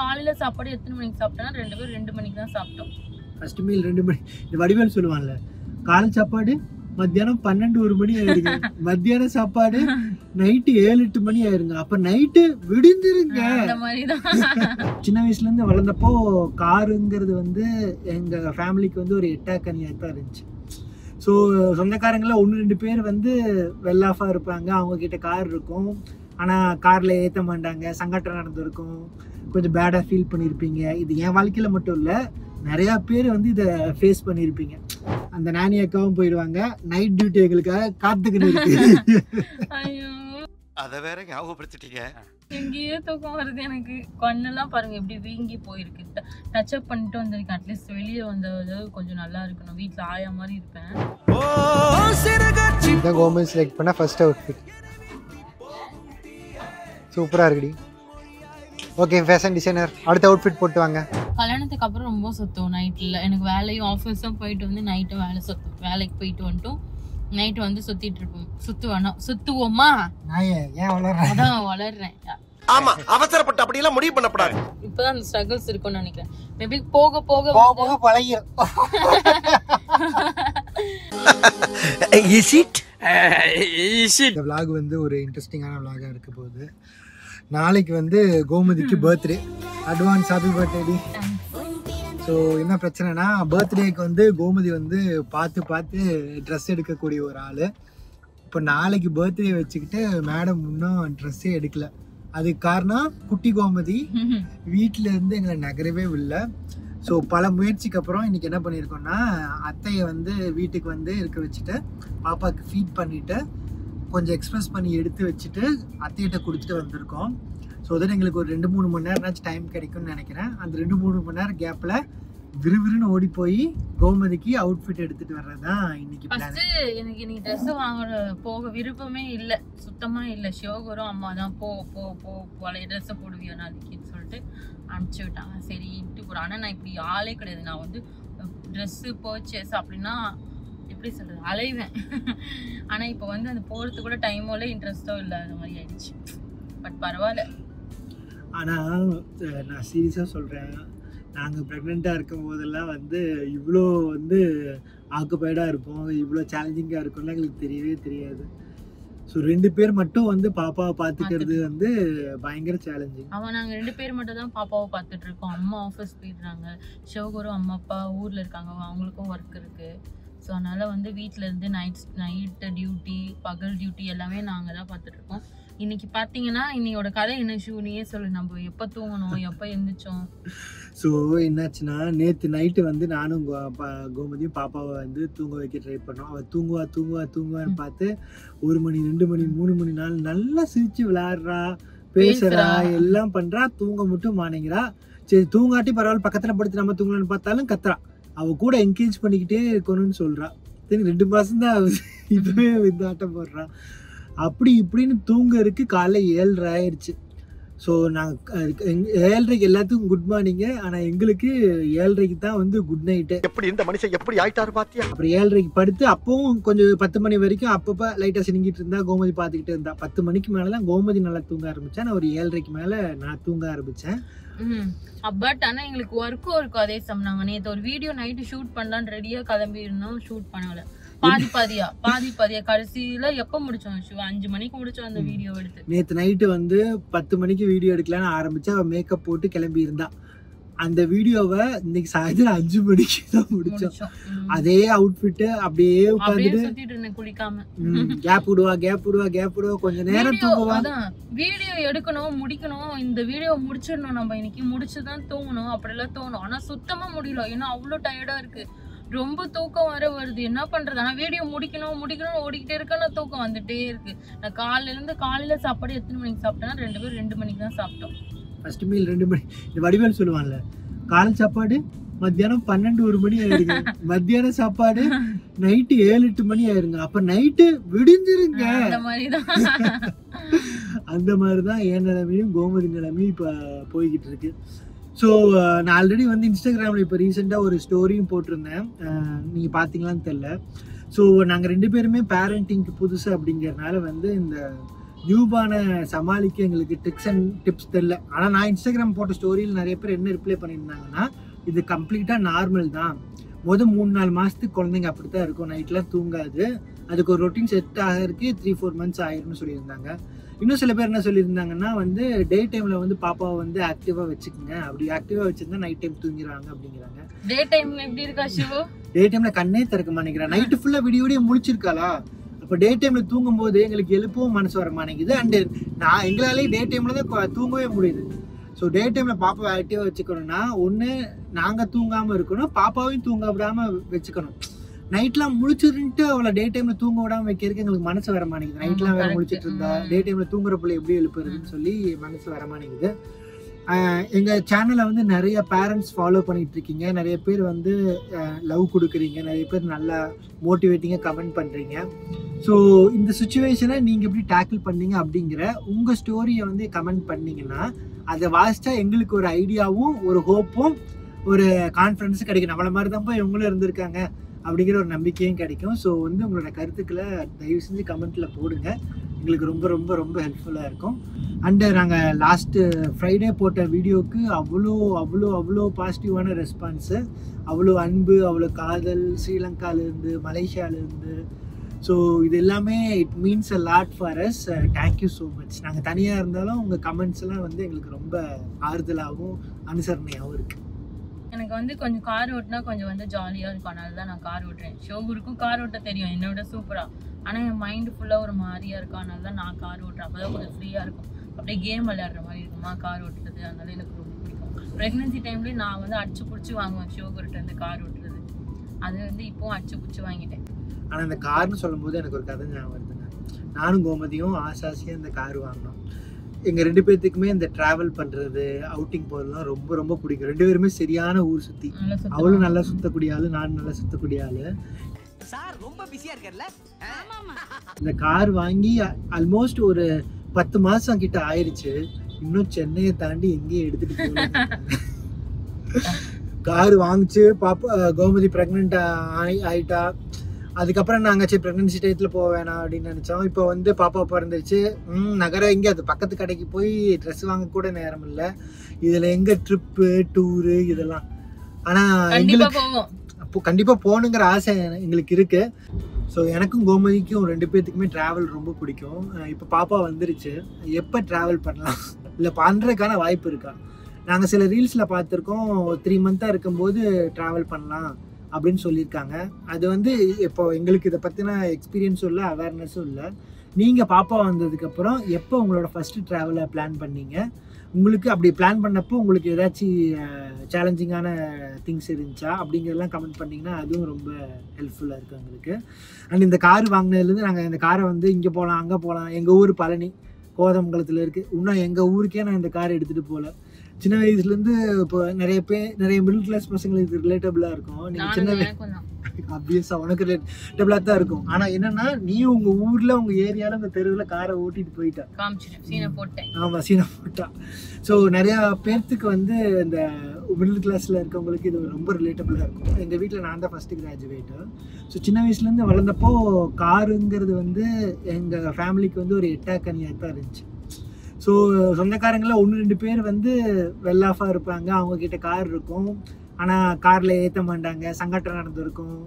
காலையில சாப்பாடு எத்தனை மணிக்கு சாப்பிட்டோம்னா 2 பேரும் 2 மணிக்கு தான் சாப்பிட்டோம். ஃபர்ஸ்ட் மீல் 2 மணி. இந்த வடிவேல் சொல்லுவான்ல, காலை சாப்பாடு மத்தியானம் 12-1 மணி ஆயிடுங்க, மத்தியானம் சாப்பாடு நைட்டு 7-8 மணி ஆயிருங்க, அப்ப நைட்டு விடிஞ்சிருங்க. அந்த மாதிரிதான். சின்ன வயசுல இருந்து வளர்ந்தப்போ காருங்கிறது வந்து எங்க ஃபேமிலிக்கு வந்து ஒரு எட்டாக்கனியா தான் இருந்துச்சு. ஸோ சொந்தக்காரங்கள 1-2 பேர் வந்து வெல் ஆஃபாக இருப்பாங்க, அவங்க கிட்ட கார் இருக்கும், ஆனால் காரில் ஏற்ற மாட்டாங்க, சங்கடம் நடந்திருக்கும், கொஞ்சம் பேடாக ஃபீல் பண்ணியிருப்பீங்க. இது என் வாழ்க்கையில் மட்டும் இல்லை, நிறையா பேர் வந்து இதை ஃபேஸ் பண்ணியிருப்பீங்க. அந்த நானி அக்காவும் போயிடுவாங்க, நைட் டியூட்டி எங்களுக்காக காத்துக்கிட்டு இருக்கு. அதை வேற ஞாபகப்படுத்திட்டீங்க. எங்கேயோ தூக்கம் வருது எனக்கு. கண்ணெல்லாம் பாருங்க எப்படி வீங்கி போயிருக்கு. டச்சப் பண்ணிட்டு வந்திருக்கேன். அட்லீஸ்ட் வெளியே வந்தது கொஞ்சம் நல்லா இருக்கணும். வீட்டில் ஆயா மாதிரி இருப்பேன். கோமதி செலக்ட் பண்ண ஃபர்ஸ்ட் அவுட்ஃபிட் சூப்பராக இருக்குடி. ஓகே, ஃபேஷன் டிசைனர், அடுத்த அவுட்ஃபிட் போட்டு வாங்க. கல்யாணத்துக்கு அப்புறம் ரொம்ப சுத்தம் நைட்டில். எனக்கு வேலையும் ஆஃபீஸும் போயிட்டு வந்து நைட்டு வேலை சுத்தம். வேலைக்கு போயிட்டு வந்துட்டும் நைட்டு வந்து சுத்திட்டு இருப்போம். சுத்துவோமா? நான் ஏன் வளர்றேன்? அதான் வளர்றேன். ஆமா, அவசரப்பட்டு அப்படி எல்லாம் முடிவு பண்ணப்படாது. இப்பதான் அந்த ஸ்ட்ரகிள்ஸ் இருக்கும்னு நினைக்கிறேன். மேபி போக போக போக பழகிடும். இந்த vlog வந்து ஒரு இன்ட்ரெஸ்டிங்கான vlog-ஆ இருக்க போகுது. நாளைக்கு வந்து கோமதிக்கு birthday. Advance happy birthday. So என்ன பிரச்சனைனா, பர்த்டேக்கு வந்து கோமதி வந்து பார்த்து ட்ரெஸ் எடுக்கக்கூடிய ஒரு ஆள். இப்போ நாளைக்கு பர்த்டே வச்சுக்கிட்டு மேடம் இன்னும் ட்ரெஸ்ஸே எடுக்கல. அதுக்கு காரணம் குட்டி கோமதி வீட்டில் இருந்து எங்களை நகரவே இல்லை. ஸோ பல முயற்சிக்கு அப்புறம் இன்றைக்கி என்ன பண்ணியிருக்கோம்னா, அத்தையை வந்து வீட்டுக்கு வந்து இருக்க வச்சுட்டு பாப்பாவுக்கு ஃபீட் பண்ணிவிட்டு கொஞ்சம் எக்ஸ்பிரஸ் பண்ணி எடுத்து வச்சுட்டு அத்தையிட்ட கொடுத்துட்டு வந்திருக்கோம். ஸோ then எங்களுக்கு ஒரு 2-3 மணி நேரம்னாச்சும் டைம் கிடைக்கும்னு நினைக்கிறேன். அந்த 2-3 மணி நேரம் கேப்பில் விறுவிறுன்னு ஓடி போய் கோமதிக்கு அவுட்ஃபிட் எடுத்துட்டு வர்றது தான் இன்னைக்கு பிளான். எனக்கு இன்னைக்கு ட்ரெஸ் வாங்க போக விருப்பமே இல்லை, சுத்தமா இல்லை. சிவகுரும் அம்மா தான் போ பழைய ட்ரெஸ்ஸை போடுவியோ நாளைக்குன்னு சொல்லிட்டு அனுப்பிச்சு விட்டாங்க. சரி இட்டு போகிறேன். ஆனால் நான் இப்படி ஆளே கிடையாது. நான் வந்து ட்ரெஸ்ஸு பர்ச்சேஸ் அப்படின்னா எப்படி சொல்றது, அலைவேன். ஆனால் இப்போ வந்து அது போகிறதுக்கு கூட டைமோ இல்லை, இன்ட்ரெஸ்ட்டோ இல்லை, அந்த மாதிரி ஆயிடுச்சு. பட் பரவாயில்ல. ஆனால் நான் சீரியஸாக சொல்கிறேன், நாங்கள் ப்ரெக்னெண்ட்டாக இருக்கும் போதெல்லாம் வந்து இவ்வளோ வந்து ஆக்குப்பைடாக இருப்போம், இவ்வளோ சேலஞ்சிங்காக இருக்கும்லாம் எங்களுக்கு தெரியவே தெரியாது. ஸோ 2 பேர் மட்டும் வந்து பாப்பாவை பார்த்துக்கிறது வந்து பயங்கர சேலஞ்சிங். அவன் நாங்கள் 2 பேர் மட்டும் தான் பாப்பாவை பார்த்துட்டு இருக்கோம். அம்மா ஆஃபீஸ் போயிடுறாங்க, சிவகுரும் அம்மா அப்பா ஊரில் இருக்காங்க, அவங்களுக்கும் ஒர்க் இருக்குது. ஸோ அதனால் வந்து வீட்டில் இருந்து நைட்டு டியூட்டி, பகல் டியூட்டி எல்லாமே நாங்கள் தான் பார்த்துட்ருக்கோம். இன்னைக்கு பார்த்தீங்கன்னா இன்னையோட கதை என்ன ஷூ நீயே சொல்லு. நம்ம எப்போ தூங்கணும், எப்போ எழுந்திரிச்சோம்? ஸோ என்னாச்சுன்னா, நேற்று நைட்டு வந்து நானும் கோமதியும் பாப்பாவை வந்து தூங்க வைக்க ட்ரை பண்ணோம். அவள் தூங்குவான்னு பார்த்து 1 மணி 2 மணி 3 மணி நாள் நல்லா சிரிச்சு விளையாடுறா, பேசுறா, எல்லாம் பண்றா. தூங்க மட்டும் மாட்டேங்கிறா. சரி தூங்காட்டி பரவாயில்ல, பக்கத்தில் படுத்து நம்ம தூங்கலான்னு பார்த்தாலும் கத்துறா. அவ கூட என்கரேஜ் பண்ணிக்கிட்டே இருக்கணும்னு சொல்றா. 2 மாசம் தான் இப்பவே இந்த ஆட்டம் போடுறா. அப்படி இப்படின்னு தூங்கறதுக்கு காலைல 7:30 ஆயிடுச்சு. ஸோ நாங்கள் 7:30க்கு எல்லாத்துக்கும் குட் மார்னிங்கு, ஆனால் எங்களுக்கு 7:30க்கு தான் வந்து குட் நைட்டு. எப்படி இந்த மனுஷன் எப்படி ஆயிட்டாரு பாத்தியா? அப்புறம் 7:30க்கு படுத்து அப்பவும் கொஞ்சம் 10 மணி வரைக்கும் அப்பப்போ லைட்டாக சினிங்கிட்டு இருந்தா, கோமதி பார்த்துக்கிட்டு இருந்தா. 10 மணிக்கு மேலே தான் கோமதி நல்லா தூங்க ஆரம்பித்தேன். நான் ஒரு 7:30க்கு மேலே நான் தூங்க ஆரம்பித்தேன். பட் ஆனால் எங்களுக்கு ஒர்க்கும் இருக்கும். அதே சமயம் நாங்கள் நேற்று ஒரு வீடியோ நைட்டு ஷூட் பண்ணலான்னு ரெடியாக கிளம்பி இருந்தோம், ஷூட் பண்ணல. பாதியா கடைசியில எப்ப முடிச்சோம்? 5 மணிக்கு முடிச்சோம் அந்த வீடியோ எடுத்து. நேத்து நைட்டு வந்து 10 மணிக்கு வீடியோ எடுக்கலான்னு ஆரம்பிச்சு அவ மேக்கப் போட்டு கிளம்பி இருந்தா. அந்த வீடியோவை இன்னைக்கு சாயந்தரம் 5 மணிக்கு தான் முடிச்சோம். அதே அவுட்ஃபிட் அப்படியே உட்கார்ந்துட்டு சுத்திட்டு இருந்தேன் குளிக்காம. கேப் விடுவா கொஞ்ச நேரம் தூங்குவா. வீடியோ எடுக்கணும், முடிக்கணும், இந்த வீடியோ முடிச்சிடணும், நம்ம இன்னைக்கு முடிச்சுதான் தூங்கணும் அப்படிலாம் தோணும். ஆனா சுத்தமா முடியல, ஏன்னா அவ்வளவு டயர்டா இருக்கு. ரொம்ப தூக்கம் வர வருது, என்ன பண்றது? ஆனா வீடியோ முடிக்கணும் ஓடிக்கிட்டே இருக்கேன். நான் தூக்கம் வந்துட்டே இருக்கு. நான் காலையில சாப்பாடு எத்தனை மணிக்கு சாப்பிட்டேன்னா 2 பேரும் 2 மணிக்கு தான் சாப்பிட்டோம். ஃபர்ஸ்ட் மீல் 2 மணி. இந்த வடிவேல் சொல்லுவான்ல, காலை சாப்பாடு மத்தியானம் 12-1 மணி ஆயிருங்க, மத்தியான சாப்பாடு நைட்டு 7-8 மணி ஆயிருங்க, அப்ப நைட்டு விடிஞ்சிருங்க. அந்த மாதிரிதான் என் நிலைமையும் கோமதி நிலைமையும் இப்ப போய்கிட்டு இருக்கு. ஸோ நான் ஆல்ரெடி வந்து இன்ஸ்டாகிராமில் இப்போ ரீசெண்டாக ஒரு ஸ்டோரியும் போட்டிருந்தேன், நீங்கள் பார்த்தீங்களான்னு தெரில. ஸோ நாங்கள் 2 பேருமே பேரண்டிங்க்கு புதுசு அப்படிங்கிறதுனால வந்து இந்த நியூபானை சமாளிக்க எங்களுக்கு ட்ரிக்ஸ் அண்ட் டிப்ஸ் தெரியல. ஆனால் நான் இன்ஸ்டாகிராம் போட்ட ஸ்டோரியில் நிறைய பேர் என்ன ரிப்ளை பண்ணியிருந்தாங்கன்னா, இது கம்ப்ளீட்டாக நார்மல் தான், 3-4 மாதத்துக்கு குழந்தைங்க அப்படி தான் இருக்கும், நைட்லாம் தூங்காது, அதுக்கு ஒரு ரொட்டீன் செட் ஆகிறதுக்கு 3-4 months ஆயிரும்னு சொல்லியிருந்தாங்க. இன்னும் சில பேர் என்ன சொல்லியிருந்தாங்கன்னா வந்து டே டைமில் வந்து பாப்பாவை வந்து ஆக்டிவாக வச்சுக்கோங்க, அப்படி ஆக்டிவாக வச்சுருந்தா நைட் டைம் தூங்கிடுவாங்க அப்படிங்கிறாங்க. டே டைம்ல எப்படி இருக்கா சிவோ? டே டைமில் கண்ணே திறக்க மாட்டேங்கிறேன், நைட்டு ஃபுல்லாக விடிய முழிச்சிருக்காளா. இப்போ டே டைமில் தூங்கும் போது எங்களுக்கு எழுப்பவும் மனசு வர மாட்டேங்குது. அண்டு நான் எங்களாலே டே டைமில் தான் தூங்கவே முடியுது. ஸோ டே டைமில் பாப்பாவை ஆக்டிவாக வச்சுக்கணும்னா ஒன்று நாங்கள் தூங்காமல் இருக்கணும், பாப்பாவையும் தூங்க விடாமல் வச்சுக்கணும். நைட்லாம் முழிச்சிருந்துட்டு அவளை டே டைமில் தூங்க விடாமல் வைக்கிறதுக்கு எங்களுக்கு மனசு வர மாட்டேங்குது. நைட்லாம் வேறு முழிச்சிட்டு இருந்தா டே டைமில் தூங்குற பிள்ளை எப்படி எழுப்புறதுன்னு சொல்லி மனசு வர மாட்டேங்குது. எங்கள் சேனலை வந்து நிறைய பேரண்ட்ஸ் ஃபாலோ பண்ணிகிட்டு இருக்கீங்க, நிறைய பேர் வந்து லவ் கொடுக்குறீங்க, நிறைய பேர் நல்லா மோட்டிவேட்டிங்காக கமெண்ட் பண்ணுறீங்க. ஸோ இந்த சுச்சுவேஷனை நீங்கள் எப்படி டேக்கிள் பண்ணீங்க அப்படிங்கிற உங்கள் ஸ்டோரியை வந்து கமெண்ட் பண்ணிங்கன்னா அதை வாசித்தா எங்களுக்கு ஒரு ஐடியாவும் ஒரு ஹோப்பும் ஒரு கான்ஃபிடன்ஸும் கிடைக்கும். நம்மளை மாதிரி தான் போய் இவங்களும் இருந்திருக்காங்க அப்படிங்கிற ஒரு நம்பிக்கையும் கிடைக்கும். ஸோ வந்து உங்களோட கருத்துக்களை தயவு செஞ்சு கமெண்ட்டில் போடுங்க, எங்களுக்கு ரொம்ப ரொம்ப ரொம்ப ஹெல்ப்ஃபுல்லாக இருக்கும். அண்டு நாங்கள் லாஸ்ட்டு ஃப்ரைடே போட்ட வீடியோவுக்கு அவ்வளோ அவ்வளோ அவ்வளோ பாசிட்டிவான ரெஸ்பான்ஸு, அவ்வளோ அன்பு, அவ்வளோ காதல், ஸ்ரீலங்காவிலேருந்து மலேசியாவிலேருந்து. ஸோ இது எல்லாமே it means a lot for us. Thank you so much. நாங்கள் தனியாக இருந்தாலும் உங்கள் கமெண்ட்ஸ் எல்லாம் வந்து எங்களுக்கு ரொம்ப ஆறுதலாகவும் அனுசரணையாகவும் இருக்குது. எனக்கு வந்து கொஞ்சம் கார் ஓட்டினா கொஞ்சம் வந்து ஜாலியாக இருக்கும், அதனால தான் நான் கார் ஓட்டுறேன். ஷோகுருக்கும் கார் ஓட்ட தெரியும் என்னோட சூப்பராக, ஆனால் என் மைண்டு ஃபுல்லாக ஒரு மாதிரியாக இருக்கும், அதனால தான் நான் கார் ஓட்டுறேன். அப்போ தான் கொஞ்சம் ஃப்ரீயாக இருக்கும், அப்படியே கேம் விளையாடுற மாதிரி இருக்குமா கார் ஓட்டுறது, அதனால எனக்கு ரொம்ப பிடிக்கும். ப்ரெக்னன்சி டைம்லேயே நான் வந்து அடிச்சு பிடிச்சி வாங்குவேன் ஷோகுருட்டு வந்து கார் ஓட்டுறது, அது வந்து இப்போவும் அடிச்சு பிடிச்சி வாங்கிட்டேன். ஆனால் இந்த கார்னு சொல்லும் போது எனக்கு ஒரு கதை ஞாபகம் வருதுங்க. நானும் கோமதியும் ஆசாசியாக இந்த கார் வாங்கினோம். எங்கள் 2 பேர்த்துக்குமே இந்த ட்ராவல் பண்ணுறது, அவுட்டிங் போகிறதுலாம் ரொம்ப ரொம்ப பிடிக்கும். 2 பேருமே சரியான ஊர் சுற்றி, அவளும் நல்லா சுற்றக்கூடிய ஆள், நானும் நல்லா சுற்றக்கூடிய ஆள். இந்த கார் வாங்கி ஆல்மோஸ்ட் ஒரு 10 மாதம் கிட்ட ஆயிடுச்சு, இன்னும் சென்னையை தாண்டி எங்கேயும் எடுத்துகிட்டு போகல. கார் வாங்கிச்சு, பாப்பா கோமதி ப்ரெக்னென்ட் ஆயிட்டா. அதுக்கப்புறம் நாங்கள் சரி ப்ரெக்னன்சி டயத்தில் போக வேணாம் அப்படின்னு நினச்சோம். இப்போ வந்து பாப்பா பிறந்துருச்சு, நகரம் எங்கே அது பக்கத்து கடைக்கு போய் ட்ரெஸ் வாங்க கூட நேரம் இல்லை, இதில் எங்கே ட்ரிப்பு டூரு இதெல்லாம். ஆனால் எங்களுக்கு அப்போ கண்டிப்பாக போகணுங்கிற ஆசை எங்களுக்கு இருக்குது. ஸோ எனக்கும் கோமதிக்கும் 2 பேர்த்துக்குமே ட்ராவல் ரொம்ப பிடிக்கும். இப்போ பாப்பா வந்துருச்சு, எப்போ ட்ராவல் பண்ணலாம் இல்லை பண்ணுறதுக்கான வாய்ப்பு இருக்கா? நாங்கள் சில ரீல்ஸில் பார்த்துருக்கோம், 3 months இருக்கும்போது ட்ராவல் பண்ணலாம் அப்படின்னு சொல்லியிருக்காங்க. அது வந்து இப்போ எங்களுக்கு இதை பற்றின எக்ஸ்பீரியன்ஸும் இல்லை, அவேர்னஸும் இல்லை. நீங்கள் பாப்பா வந்ததுக்கப்புறம் எப்போ உங்களோட ஃபஸ்ட்டு ட்ராவலை பிளான் பண்ணீங்க? உங்களுக்கு அப்படி பிளான் பண்ணப்போ உங்களுக்கு ஏதாச்சும் சேலஞ்சிங்கான திங்ஸ் இருந்துச்சா அப்படிங்கிறதெல்லாம் கமெண்ட் பண்ணிங்கன்னா அதுவும் ரொம்ப ஹெல்ப்ஃபுல்லாக இருக்குது எங்களுக்கு. அண்ட் இந்த கார் வாங்கினதுலேருந்து நாங்கள் இந்த காரை வந்து இங்கே போகலாம் அங்கே போகலாம், எங்கள் ஊர் பழனி கோதமங்கலத்தில் இருக்குது, இன்னும் எங்கள் ஊருக்கே நான் இந்த காரை எடுத்துகிட்டு போகல. சின்ன வயசுலேருந்து இப்போ நிறைய மிடில் கிளாஸ் பசங்களுக்கு இது ரிலேட்டபிளாக இருக்கும். நீங்கள் சின்ன ஆப்வியஸாக உனக்கு ரிலேட்டபிளாக தான் இருக்கும். ஆனால் என்னன்னா நீ உங்கள் ஊரில் உங்கள் ஏரியாவில் இந்த தெருவில் காரை ஓட்டிட்டு போயிட்டா. ஆமாம், சீனா போட்டா. ஸோ நிறையா பேர்த்துக்கு வந்து இந்த மிடில் கிளாஸில் இருக்கவங்களுக்கு இது ரொம்ப ரிலேட்டபிளாக இருக்கும். எங்கள் வீட்டில் நான் தான் ஃபஸ்ட்டு கிராஜுவேட்டு. ஸோ சின்ன வயசுலேருந்து வளர்ந்தப்போ காருங்கிறது வந்து எங்கள் ஃபேமிலிக்கு வந்து ஒரு எட்டாக்கனியாக தான் இருந்துச்சு. ஸோ சொந்தக்காரங்களில் 1-2 பேர் வந்து வெல் ஆஃபாக இருப்பாங்க, அவங்கக்கிட்ட கார் இருக்கும், ஆனால் காரில் ஏற்ற மாட்டாங்க, சங்கடம் நடந்திருக்கும்,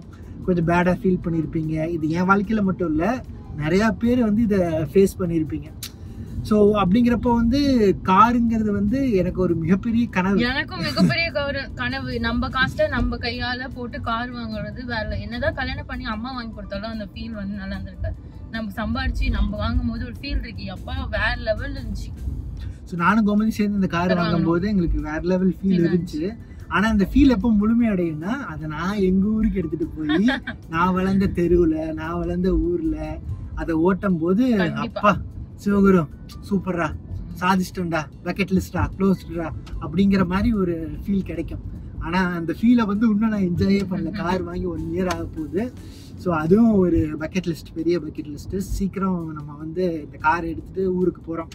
கொஞ்சம் பேடாக ஃபீல் பண்ணியிருப்பீங்க. இது என் வாழ்க்கையில் மட்டும் இல்லை, நிறையா பேர் வந்து இதை ஃபேஸ் பண்ணியிருப்பீங்க. ஸோ அப்படிங்கிறப்போ வந்து காருங்கிறது வந்து எனக்கு ஒரு மிகப்பெரிய கனவு. எனக்கும் மிகப்பெரிய கனவு. நம்ம காஸ்ட்டை நம்ம கையால் போட்டு கார் வாங்குறது வேலை. என்னதான் கல்யாணம் பண்ணி அம்மா வாங்கி கொடுத்தாலும் அந்த ஃபீல் வந்து நல்லா இருந்திருக்காது. நம்ம சம்பாரிச்சு நம்ம வாங்கும் போது ஒரு ஃபீல் இருக்கு, அப்பா வேற லெவல் இருந்துச்சு. ஸோ நானும் கோமதி சேர்ந்து இந்த கார் வாங்கும் போது எங்களுக்கு வேற லெவல் ஃபீல் இருந்துச்சு. ஆனால் அந்த ஃபீல் எப்போ முழுமையடையும்னா அதை நான் எங்கள் ஊருக்கு எடுத்துகிட்டு போய் நான் வளர்ந்த தெருவில் நான் வளர்ந்த ஊரில் அதை ஓட்டும் போது அப்பா சிவகுரு சூப்பர்ரா, சாதிச்சிட்டோம்டா, பக்கெட் லிஸ்டா, க்ளோஸ்டா அப்படிங்கிற மாதிரி ஒரு ஃபீல் கிடைக்கும். ஆனால் அந்த ஃபீலை வந்து இன்னும் நான் என்ஜாயே பண்ணல. கார் வாங்கி 1 year ஆக போகுது. ஸோ அதுவும் ஒரு பக்கெட் லிஸ்ட், பெரிய பக்கெட் லிஸ்ட்டு. சீக்கிரம் நம்ம வந்து இந்த கார் எடுத்துகிட்டு ஊருக்கு போகிறோம்.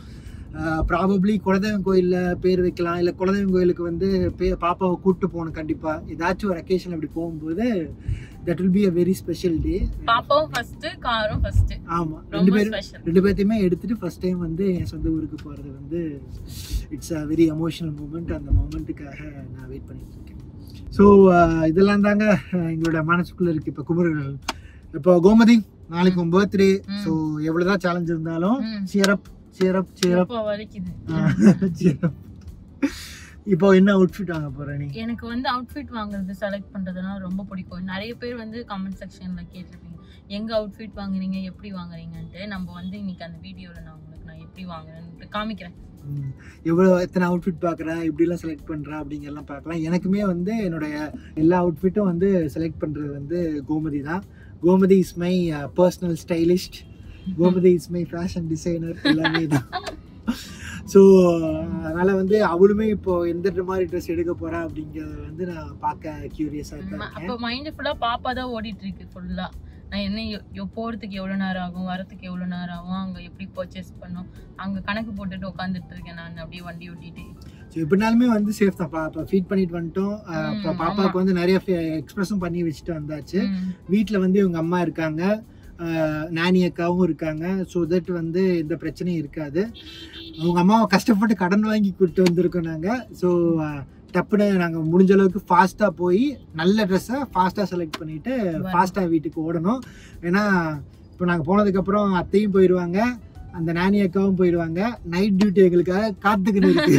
ப்ராபப்ளி குலதெய்வம் கோயிலில் பேர் வைக்கலாம், இல்லை குலதெய்வம் கோயிலுக்கு வந்து பாப்பாவை கூப்பிட்டு போகணும். கண்டிப்பாக ஏதாச்சும் ஒரு அக்கேஷன் அப்படி போகும்போது that will be a very special day. பாப்பாவும் ஃபர்ஸ்ட், காரும் ஃபர்ஸ்ட். ஆமா, ரொம்ப ரெண்டு பேர்த்தையுமே எடுத்துட்டு ஃபர்ஸ்ட் டைம் வந்து என் சொந்த ஊருக்கு போறது வந்து it's a very emotional moment. அந்த மூமெண்ட்டுக்காக நான் வெயிட் பண்ணிட்டு இருக்கேன். ஸோ இதெல்லாம் தாங்க எங்களோட மனசுக்குள்ள இருக்கு. இப்போ குமரர்கள், இப்போ கோமதி நாளைக்கு உன் பர்த்டே. ஸோ எவ்வளவுதான் சேலஞ்ச் இருந்தாலும் சியரப் சியரப் சியரப் சியரப். இப்போ என்ன அவுட்ஃபிட் வாங்க போற நீ? எனக்கு வந்து அவுட்ஃபிட் வாங்குறது செலக்ட் பண்றதுனா ரொம்ப பிடிக்கும். நிறைய பேர் வந்து கமெண்ட் செக்ஷன்ல கேட்டிருப்பீங்க, எங்க அவுட்ஃபிட் வாங்குறீங்க, எப்படி வாங்குறீங்கன்ட்டு. நம்ம வந்து இன்னைக்கு அந்த வீடியோல நான் எப்படி வாங்குறேன்னு காமிக்கிறேன். எத்தனை அவுட்ஃபிட் பார்க்குறேன், இப்படிலாம் செலக்ட் பண்ணுறேன் அப்படிங்கிறலாம் பார்க்கலாம். எனக்குமே வந்து என்னுடைய எல்லா அவுட்ஃபிட்டும் வந்து செலக்ட் பண்ணுறது வந்து கோமதி தான். Gomathi is my personal stylist, Gomathi is my fashion designer, எல்லாமே தான். ஸோ அதனால் வந்து அவளுமே இப்போ எந்த மாதிரி ட்ரெஸ் எடுக்க போகிறா அப்படிங்கிறத வந்து நான் பார்க்க க்யூரியஸாக இருக்கேன். அப்போ மைண்டு ஃபுல்லாக பாப்பா தான் ஓடிட்டு இருக்கு ஃபுல்லாக. நான் என்ன போகிறதுக்கு எவ்வளோ நேரம் ஆகும், வரத்துக்கு எவ்வளோ நேரம் ஆகும், அங்கே எப்படி பர்ச்சேஸ் பண்ணும், அங்கே கணக்கு போட்டுட்டு உட்காந்துட்டு இருக்கேன் நான் அப்படியே வண்டி ஓட்டிட்டு. ஸோ எப்படினாலுமே வந்து சேஃப் தான். இப்போ ஃபீட் பண்ணிட்டு வந்துட்டோம். இப்போ பாப்பாவுக்கு வந்து நிறைய எக்ஸ்பிரஸும் பண்ணி வச்சுட்டு வந்தாச்சு. வீட்டில் வந்து இவங்க அம்மா இருக்காங்க, நானி அக்காவும் இருக்காங்க. ஸோ தட் வந்து எந்த பிரச்சனையும் இருக்காது. அவங்க அம்மாவை கஷ்டப்பட்டு கடன் வாங்கி கூப்பிட்டு வந்திருக்கோம் நாங்கள். ஸோ டப்புன்னு நாங்கள் முடிஞ்ச அளவுக்கு ஃபாஸ்ட்டாக போய் நல்ல ட்ரெஸ்ஸை ஃபாஸ்ட்டாக செலக்ட் பண்ணிவிட்டு ஃபாஸ்ட்டாக வீட்டுக்கு ஓடணும். ஏன்னா இப்போ நாங்கள் போனதுக்கப்புறம் அத்தையும் போயிடுவாங்க, அந்த நானி அக்காவும் போயிடுவாங்க. நைட் டியூட்டி எங்களுக்காக காத்துக்கிட்டு இருக்கு.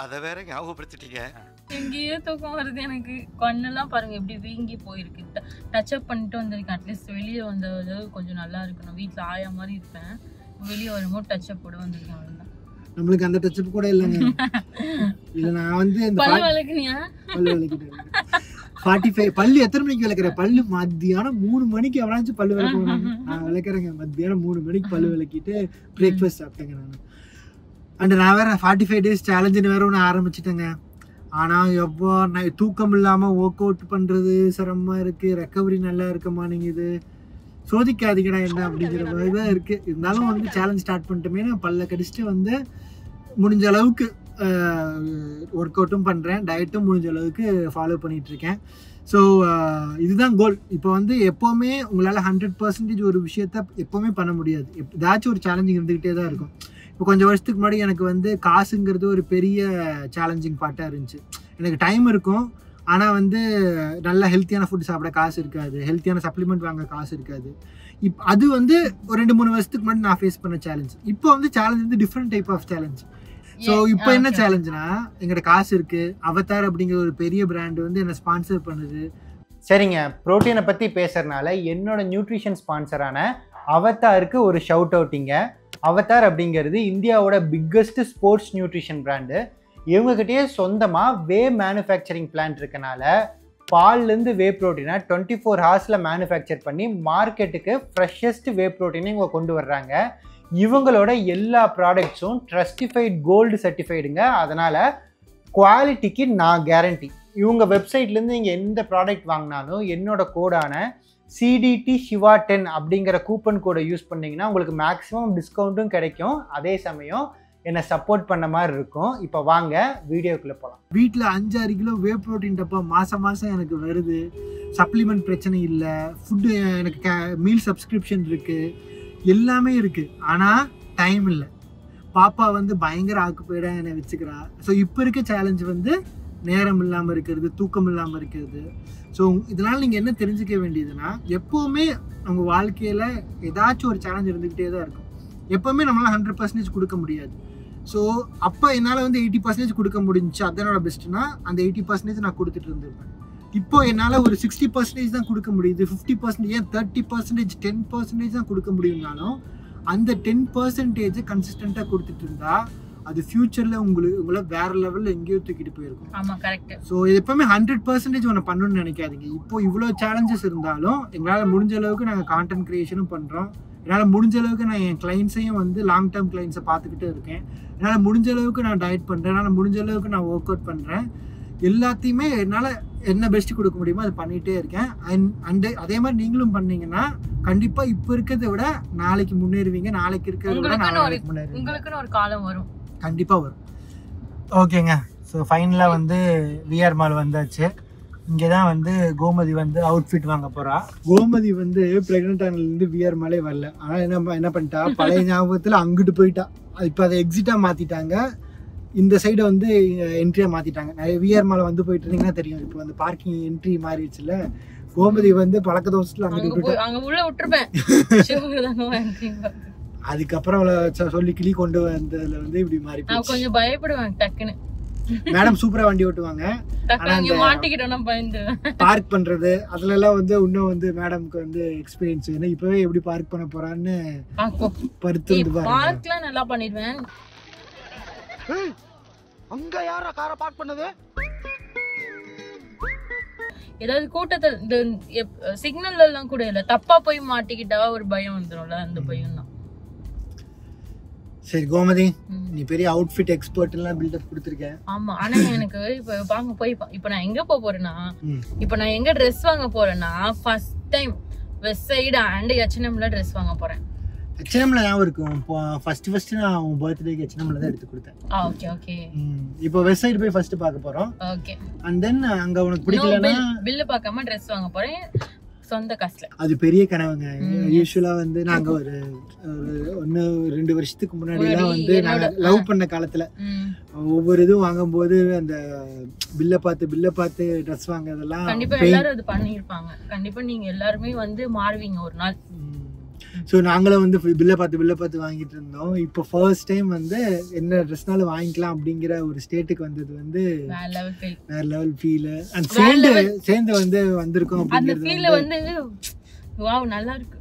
அதை வேற ஞாபகப்படுத்திட்டீங்க. எங்கேயோ தூக்கம் வருது எனக்கு. கண்ணெல்லாம் பாருங்க எப்படி வீங்கி போயிருக்கு. டச் அப் பண்ணிட்டு வந்திருக்கேன். அட்லீஸ்ட் வெளியே வந்தது கொஞ்சம் நல்லா இருக்கணும். வீட்டில் ஆயா மாதிரி இருப்பேன், வெளியே வரும்போது டச் அப் போட வந்திருக்கேன். அவ்வளோதான். நம்மளுக்கு அந்த டச் அப் கூட இல்லைங்க. இல்லை நான் வந்து இந்த பல்லு விளக்குனியா? பல்லு விளக்கிட்டேன். 45 பல்லு எத்தனை மணிக்கு விளக்குற? பல்லு மத்தியானம் 3 மணிக்கு எவனாச்சும் பல்லு விளக்குவாங்க. நான் விளக்குறேங்க மத்தியானம் 3 மணிக்கு பல்லு விளக்கிட்டு பிரேக்ஃபாஸ்ட் சாப்பிட்டேங்க நான். அண்ட் நான் வேற 45 டேஸ் சேலஞ்சுன்னு வேற ஒன்று ஆரம்பிச்சிட்டேங்க. ஆனால் எப்போ நான் தூக்கம் இல்லாமல் ஒர்க் அவுட் பண்ணுறது சிரமமாக இருக்குது. ரெக்கவரி நல்லா இருக்கமானிங்குது. சோதிக்காதீங்கடா என்ன அப்படிங்கிற மாதிரி தான் இருக்குது. இருந்தாலும் வந்து சேலஞ்ச் ஸ்டார்ட் பண்ணிட்டோமே, நான் பல்ல கடிச்சிட்டு வந்து முடிஞ்ச அளவுக்கு ஒர்க் அவுட்டும் பண்ணுறேன், டயட்டும் முடிஞ்ச அளவுக்கு ஃபாலோ பண்ணிகிட்ருக்கேன். ஸோ இதுதான் கோல். இப்போ வந்து எப்போவுமே உங்களால் 100% ஒரு விஷயத்த எப்போவுமே பண்ண முடியாது. ஏதாச்சும் ஒரு சேலஞ்சிங் இருந்துக்கிட்டே தான் இருக்கும். இப்போ கொஞ்சம் வருஷத்துக்கு முன்னாடி எனக்கு வந்து காசுங்கிறது ஒரு பெரிய சேலஞ்சிங் பார்ட்டாக இருந்துச்சு. எனக்கு டைம் இருக்கும், ஆனால் வந்து நல்ல ஹெல்த்தியான ஃபுட் சாப்பிட காசு இருக்காது, ஹெல்த்தியான சப்ளிமெண்ட் வாங்க காசு இருக்காது. அது வந்து ஒரு 2-3 வருஷத்துக்கு முன்னாடி நான் ஃபேஸ் பண்ண சேலஞ்ச். இப்போ வந்து சேலஞ்ச் வந்து different type of challenge. So இப்போ என்ன சேலஞ்சுனா, எங்கிட்ட காசு இருக்குது, அவதார் அப்படிங்கிற ஒரு பெரிய பிராண்ட் வந்து என்னை ஸ்பான்சர் பண்ணுது. சரிங்க, ப்ரோட்டீனை பற்றி பேசுறதுனால என்னோட நியூட்ரிஷன் ஸ்பான்சரான அவதாருக்கு ஒரு ஷவுட் அவுட்டிங்க. அவதார் அப்படிங்கிறது இந்தியாவோட பிக்கஸ்ட் ஸ்போர்ட்ஸ் நியூட்ரிஷன் பிராண்டு. இவங்ககிட்டயே சொந்தமாக வே மேனுஃபேக்சரிங் பிளான்ட் இருக்கனால பால்லேருந்து வே ப்ரோட்டீனை 24 ஹார்ஸில் மேனுஃபேக்சர் பண்ணி மார்க்கெட்டுக்கு ஃப்ரெஷ்ஷஸ்ட் வே ப்ரோட்டீனை இவங்க கொண்டு வர்றாங்க. இவங்களோட எல்லா ப்ராடக்ட்ஸும் ட்ரஸ்டிஃபைட் கோல்டு சர்டிஃபைடுங்க. அதனால் குவாலிட்டிக்கு நான் கேரண்டி. இவங்க வெப்சைட்லேருந்து நீங்கள் எந்த ப்ராடக்ட் வாங்கினாலும் என்னோட கோடான CDT Shiva 10 அப்படிங்கிற கூப்பன் கோடை யூஸ் பண்ணிங்கன்னா உங்களுக்கு மேக்ஸிமம் டிஸ்கவுண்ட்டும் கிடைக்கும். அதே சமயம் என்னை சப்போர்ட் பண்ண மாதிரி இருக்கும். இப்போ வாங்க வீடியோக்குள்ளே போகலாம். வீட்டில் 5-6 கிலோ வே ப்ரோட்டீன் டப்பா மாதம் எனக்கு வருது. சப்ளிமெண்ட் பிரச்சனை இல்லை, ஃபுட்டு எனக்கு மீல் சப்ஸ்கிரிப்ஷன் இருக்குது, எல்லாமே இருக்குது. ஆனால் டைம் இல்லை. பாப்பா வந்து பயங்கர ஆக்குப்பைடாக என்னை வச்சுக்கிறா. ஸோ இப்போ இருக்க சேலஞ்ச் வந்து நேரம் இல்லாமல் இருக்கிறது, தூக்கம் இல்லாமல் இருக்கிறது. ஸோ இதனால் நீங்கள் என்ன தெரிஞ்சுக்க வேண்டியதுன்னா, எப்போவுமே உங்கள் வாழ்க்கையில் ஏதாச்சும் ஒரு சேலஞ்ச் இருந்துக்கிட்டே தான் இருக்கும். எப்போவுமே நம்மளால் 100% கொடுக்க முடியாது. ஸோ அப்போ என்னால் வந்து 80% கொடுக்க முடிஞ்சிச்சு, அதனோட பெஸ்ட்டுனா அந்த 80% நான் கொடுத்துட்டு இருந்திருப்பேன். இப்போ என்னால் ஒரு 60% தான் கொடுக்க முடியுது, 50%, ஏன் 30%, 10% தான் கொடுக்க முடியும்னாலும் அந்த 10% கன்சிஸ்டண்ட்டாக கொடுத்துட்டு இருந்தா அது ஃபியூச்சரில் உங்களை வேற லெவலில் எங்கேயோ தூக்கிட்டு போயிருக்கும். ஆமாம், கரெக்ட். ஸோ எப்பவுமே 100% ஒன்று பண்ணணும்னு நினைக்காதீங்க. இப்போ இவ்வளோ சேலஞ்சஸ் இருந்தாலும் எங்களால் முடிஞ்ச அளவுக்கு நாங்கள் கான்டென்ட் க்ரியேஷனும் பண்ணுறோம். என்னால் முடிஞ்ச அளவுக்கு நான் என் கிளைண்ட்ஸையும் வந்து லாங் டேர்ம் கிளைண்ட்ஸை பார்த்துக்கிட்டே இருக்கேன். என்னால் முடிஞ்ச அளவுக்கு நான் டயட் பண்ணுறேன், என்னால் முடிஞ்ச அளவுக்கு நான் ஒர்க் அவுட் பண்ணுறேன். எல்லாத்தையுமே என்னால் என்ன பெஸ்ட் கொடுக்க முடியுமோ அது பண்ணிகிட்டே இருக்கேன். அண்ட் அதே மாதிரி நீங்களும் பண்ணீங்கன்னா கண்டிப்பாக இப்போ இருக்கிறத விட நாளைக்கு முன்னேறுவீங்க. நாளைக்கு இருக்கிறத விட நாளைக்கு முன்னேறுவீங்க. உங்களுக்குன்னு ஒரு காலம் வரும், கண்டிப்பாக வரும். ஓகேங்க. ஸோ ஃபைனலாக வந்து விஆர் மால் வந்தாச்சு. இங்கே தான் வந்து கோமதி வந்து அவுட்ஃபிட் வாங்க போகிறா. கோமதி வந்து ப்ரெக்னென்ட் ஆனதுலேருந்து விஆர் மாலே வரல. ஆனால் என்ன பண்ணிட்டா, பழைய ஞாபகத்தில் அங்கிட்டு போயிட்டா. இப்போ அதை எக்ஸிட்டாக மாற்றிட்டாங்க, இந்த சைடை வந்து என்ட்ரியாக மாற்றிட்டாங்க. நிறைய விஆர் மாலை வந்து போயிட்டு இருந்தீங்கன்னா தெரியும். இப்போ வந்து பார்க்கிங் என்ட்ரி மாறிடுச்சுல. கோமதி வந்து பழக்க தோசத்தில் அங்கே உள்ள விட்டுருப்பேன். அதுக்கப்புறம் அவளை சொல்லி கிளி கொண்டு வந்ததுல வந்து இப்படி மாறி கொஞ்சம் பயப்படுவேன் டக்குன்னு. மேடம் சூப்பரா வண்டி ஓட்டுவாங்க. பார்க் பண்றது அதுல எல்லாம் வந்து இன்னும் வந்து மேடம்க்கு வந்து எக்ஸ்பீரியன்ஸ் வேணும். இப்பவே எப்படி பார்க் பண்ண போறான்னு படுத்து பார்க்லாம் நல்லா பண்ணிடுவேன். அங்க யாரா கார பார்க் பண்ணது? ஏதாவது கூட்டத்துல சிக்னல்ல எல்லாம் கூட இல்ல, தப்பா போய் மாட்டிக்கிட்டா ஒரு பயம் வந்துடும்ல, அந்த பயம் தான். சரி கோமதி, நீ பெரிய அவுட்ஃபிட் எக்ஸ்பர்ட் எல்லாம் பில்டப் கொடுத்திருக்கேன். ஆமா, ஆனா எனக்கு இப்ப வாங்க போய் இப்ப நான் எங்க போறேன்னா, இப்ப நான் எங்க ட்ரெஸ் வாங்க போறேன்னா first time Westside and H&Mல ட்ரெஸ் வாங்க போறேன். H&Mல ஞாபகம் இருக்கும், ஃபர்ஸ்ட் நான் உன் பர்த்டேக்கு H&Mல தான் எடுத்து கொடுத்தேன். Okay okay. இப்போ வெஸ்ட் சைடு போய் ஃபர்ஸ்ட் பார்க்க போறோம். ஓகே. அண்ட் தென் அங்க உனக்கு பிடிக்கலனா பில் பார்க்காம ட்ரெஸ் வாங்க போறேன் சொந்த காசுல. அது பெரிய கனவுங்க. யூசுவலா வந்து நாங்க ஒரு 1-2 வருஷத்துக்கு முன்னாடி எல்லாம் வந்து நாங்க லவ் பண்ண காலத்துல ஒவ்வொரு இதுவும் வாங்கும்போது அந்த பில்ல பார்த்து ட்ரெஸ் வாங்குறதெல்லாம் கண்டிப்பா எல்லாரும் அது பண்ணிருப்பாங்க. கண்டிப்பா நீங்க எல்லாருமே வந்து மாறுவீங்க ஒரு நாள். ஸோ நாங்களும் வந்து பில்லை பார்த்து வாங்கிட்டு இருந்தோம். இப்போ ஃபர்ஸ்ட் டைம் வந்து என்ன ட்ரெஸ்னாலும் வாங்கிக்கலாம் அப்படிங்கிற ஒரு ஸ்டேட்டுக்கு வந்தது வந்து வேற லெவல் ஃபீல். அண்ட் சேர்ந்து வந்து வந்திருக்கோம் அப்படிங்கிறது வந்து வாவ் நல்லா இருக்கு.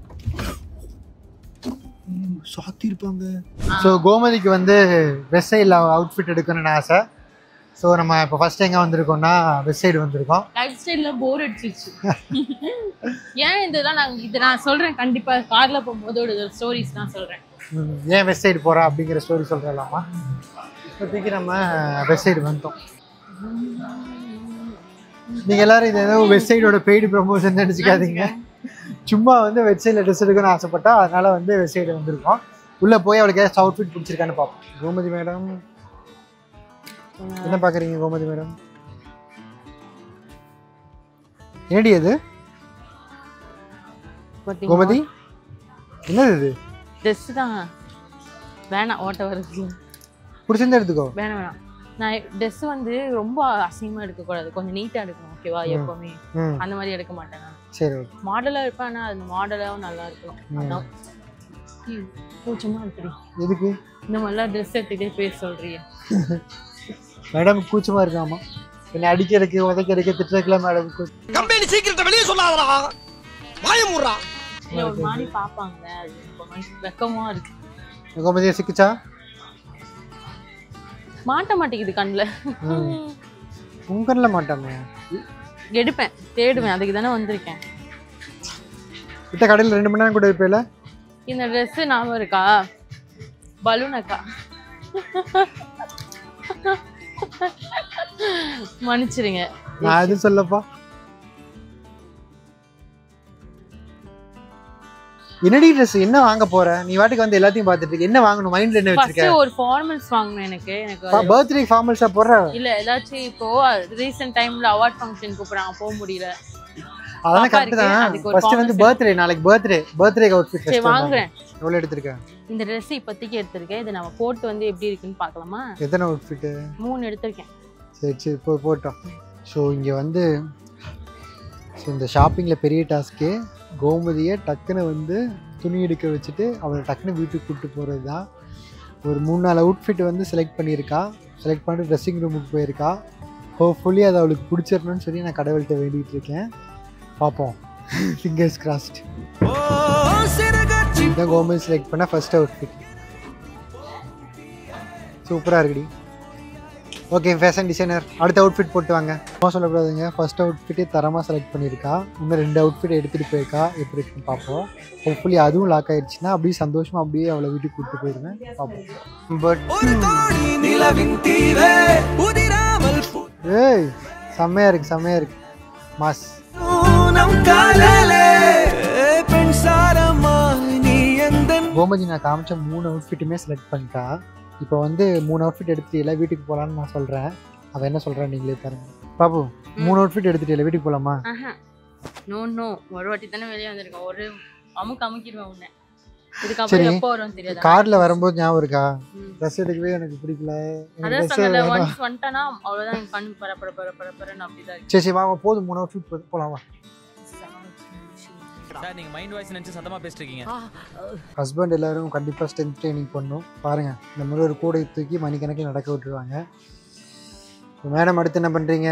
சாத்தி இருப்பாங்க. ஸோ கோமதிக்கு வந்து வெஸ்ட் சைடில் அவுட்ஃபிட் எடுக்கணும்னு ஆசை. ஸோ நம்ம இப்போ ஃபர்ஸ்ட் எங்கே வந்திருக்கோம்னா வெஸ்ட் சைடு வந்திருக்கோம். லைஃப் ஸ்டைலில் போர் அடிச்சிருச்சு. ஏன் இதெல்லாம் நான் சொல்கிறேன், கண்டிப்பாக காரில் போகும்போது ஒரு ஸ்டோரிஸ் நான் சொல்கிறேன். ஏன் வெஸ்ட் சைடு போகிறா அப்படிங்கிற ஸ்டோரி சொல்கிறலாமா? இப்போதைக்கு நம்ம வெஸ்ட் சைடு வந்துட்டோம். நீங்கள் எல்லோரும் இது ஏதோ வெஸ்ட் சைடோட பெய்டு ப்ரமோஷன் நினச்சிக்காதீங்க. சும்மா வந்து வெஸ்ட் சைடில் ட்ரெஸ் எடுக்கணும்னு ஆசைப்பட்டா, அதனால் வந்து வெஸ்ட் சைடு வந்திருக்கோம். உள்ளே போய் அவளுக்கு ஏதாச்சும் அவுட்ஃபிட் பிடிச்சிருக்கான்னு பார்ப்போம். கோமதி மேடம் என்ன பார்க்குறீங்க? கோமதி மேடம் என்னடி அது? கோமதி என்னது இது? ட்ரெஸ் தான். வேணாம், ஓட்ட வருது. பிடிச்சிருந்தா எடுத்துக்கோ. வேணாம். நான் ட்ரெஸ் வந்து ரொம்ப அசிங்கமாக எடுக்கக்கூடாது, கொஞ்சம் நீட்டாக எடுக்கணும். ஓகேவா? எப்பவுமே அந்த மாதிரி எடுக்க மாட்டேன் நான். சரி, மாடலாக இருப்பேன், ஆனால் அந்த மாடலாகவும் நல்லா இருக்கணும். அதான் கூச்சமா இருக்குடி. எதுக்கு இந்த மாதிரிலாம் ட்ரெஸ் எடுத்துகிட்டே பேச சொல்றீங்க? மேடம் கூச்சமா இருக்காமா? என்ன அடிக்கிறதுக்கு உதைக்கிறதுக்கு திட்டுறதுக்குலாம் மேடம் கம்பெனி சீக்கிரத்தை வெளியே சொல்லாதடா, வாய மூடுறா. ஒரு மாதிரி பாப்பாங்க, அது வெக்கமா இருக்கு. கோமதியை சிக்கிச்சா மாட்ட மாட்டேங்குது கண்ணில். உன் கண்ணில் மாட்டாமே. எடுப்பேன், தேடுவேன், அதுக்கு தானே வந்திருக்கேன். கிட்ட கடையில் 2 மணி நேரம் கூட இருப்பேல. இந்த ட்ரெஸ் ஞாபகம் இருக்கா? பலூன் அக்கா, மன்னிச்சிருங்க. நான் எது சொல்லப்பா. என்னடி ட்ரெஸ் என்ன வாங்க போற? நீ வாட்டுக்கு வந்து எல்லாத்தையும் பார்த்துட்டு இருக்க. என்ன வாங்கணும்? மைண்ட்ல என்ன வச்சிருக்க? ஒரு ஃபார்மல்ஸ் வாங்கணும். எனக்கு பர்த்டே ஃபார்மல்ஸா போற இல்ல? ஏதாச்சும் இப்போ ரீசன்ட் டைம்ல அவார்ட் ஃபங்க்ஷன் கூப்பிடுறாங்க, போக முடியல. அதான் கரெக்ட் தான். ஃபர்ஸ்ட் வந்து பர்த்டே, நாளைக்கு பர்த்டே அவுட்ஃபிட் சரி வாங்குறேன். எவ்வளவு எடுத்துர்க்க? இந்த Dress இப்போதைக்கு எடுத்துர்க்கேன். இது நம்ம போட்டு வந்து எப்படி இருக்குன்னு பார்க்கலாமா? எத்தனை அவுட்ஃபிட்? 3 எடுத்துர்க்கேன். சரி போட்டோம். ஸோ இங்கே வந்து இந்த ஷாப்பிங்கில் பெரிய டாஸ்க்கு கோமதியை டக்குன்னு வந்து துணி எடுக்க வச்சுட்டு அவளை டக்குன்னு வீட்டுக்கு கூப்பிட்டு போகிறது தான். ஒரு 3-4 அவுட்ஃபிட் வந்து செலக்ட் பண்ணியிருக்கா. செலக்ட் பண்ணிட்டு ட்ரெஸ்ஸிங் ரூமுக்கு போயிருக்கா. ஹோப்ஃபுல்லி அது அவளுக்கு பிடிச்சிடணும்னு சொல்லி நான் கடவுள்கிட்ட வேண்டிகிட்டு இருக்கேன். பார்ப்போம், ஃபிங்கர்ஸ் கிராஸ்ட். இதுதான் கோமதி செலக்ட் பண்ண ஃபர்ஸ்ட் அவுட்ஃபிட். சூப்பராக இருக்குடி. ஓகே ஃபேஷன் டிசைனர், அடுத்த அவுட்ஃபிட் போட்டு வாங்க. சும்மா சொல்லக்கூடாதுங்க, ஃபர்ஸ்ட் அவுட்ஃபிட்டே தரமாக செலக்ட் பண்ணியிருக்கா. இன்னும் 2 அவுட்ஃபிட் எடுத்துகிட்டு போயிருக்கா. எப்படி இருக்குன்னு பார்ப்போம். ஹோப்ஃபுல்லி அதுவும் லாக் ஆகிடுச்சுன்னா அப்படியே சந்தோஷமாக அப்படியே அவளை வீட்டுக்கு கூப்பிட்டு போயிடுவேன். பார்ப்போம். பட் ஏய் செம்மையாக இருக்குது மாஸ். கோமதி நான் காமிச்ச 3 அவுட்ஃபிட்டுமே செலக்ட் பண்ணிட்டா. இப்போ வந்து 3 அவுட்ஃபிட் எடுத்துட்டீங்களா, வீட்டுக்கு போகலான்னு நான் சொல்கிறேன். அவள் என்ன சொல்கிறேன் நீங்களே பாருங்க. பாப்பு 3 அவுட்ஃபிட் எடுத்துட்டீங்களா, வீட்டுக்கு போகலாமா? நோ ஒரு வாட்டி தானே வெளியே வந்திருக்கேன். ஒரு அமுக்கிடுவேன் உன்னை. இதுக்கப்புறம் எப்போ வரும் தெரியாது. கார்ல வரும்போது ஞாபகம் இருக்கா, ட்ரெஸ் எடுக்கவே எனக்கு பிடிக்கல. வந்துட்டானா அவ்வளோதான், என் கண் பரப்பரன்னு அப்படிதான். சரி வாங்க போதும், 3 அவுட்ஃபிட் போகலாமா? நீங்க மைண்ட் வாய்ஸ் நினைச்சு சத்தமா பேசிட்டு இருக்கீங்க. ஹஸ்பண்ட் எல்லாரும் கண்டிப்பாக ஸ்ட்ரென்த் ட்ரைனிங் பண்ணணும். பாருங்க இந்த மாதிரி ஒரு கூடை தூக்கி மணிக்கணக்கில் நடக்க விட்டுருவாங்க. மேடம் அடுத்து என்ன பண்றீங்க?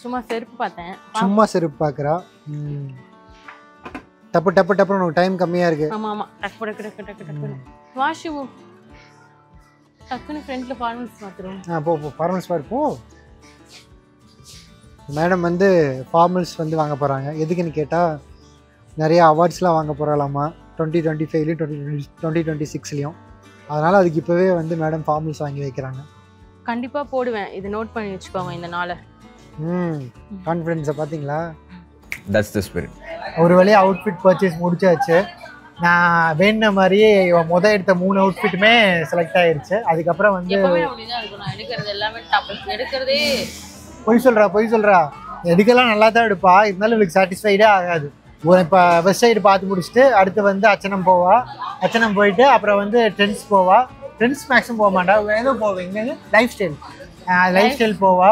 சும்மா செருப்பு பார்த்தேன். சும்மா செருப்பு பார்க்குறா. டப்பு டப்பு டப்புன்னு உனக்கு டைம் கம்மியாக இருக்கு. ஆமாம் டக்கு வாஷு டக்குன்னு ஃப்ரெண்ட்ல ஃபார்மல்ஸ் பார்த்துருவோம். போ ஃபார்மல்ஸ் போ. மேடம் வந்து ஃபார்மல்ஸ் வந்து வாங்க போகிறாங்க. எதுக்குன்னு கேட்டால் நிறைய அவார்ட்ஸ்லாம் வாங்க போகிறாலாமா 2025லையும் 2026லையும். அதனால் அதுக்கு இப்போவே வந்து மேடம் ஃபார்மல்ஸ் வாங்கி வைக்கிறாங்க. கண்டிப்பாக போடுவேன், இது நோட் பண்ணி வச்சுக்கோங்க இந்த நாளை. கான்ஃபிடென்ஸை பார்த்தீங்களா? That's the spirit. ஒரு வழியாக அவுட்ஃபிட் பர்ச்சேஸ் முடிச்சாச்சு. நான் வேணுன மாதிரியே எடுத்த 3 அவுட்ஃபிட்டுமே செலக்ட் ஆயிடுச்சு. அதுக்கப்புறம் வந்து எடுக்கிறது எல்லாமே எடுக்கிறதே பொய் சொல்கிறா. எடுக்கலாம் நல்லா தான் எடுப்பா, இருந்தாலும் இவளுக்கு சாட்டிஸ்ஃபைடே ஆகாது. இப்போ வெஸ்ட் சைடு பார்த்து முடிச்சுட்டு அடுத்து வந்து அச்சனம் போவா. அச்சனம் போயிட்டு அப்புறம் வந்து ட்ரெண்ட்ஸ் போவா. ட்ரெண்ட்ஸ் மேக்ஸிமம் போக மாட்டா, ஏதோ போவேன் லைஃப் ஸ்டைல் போவா.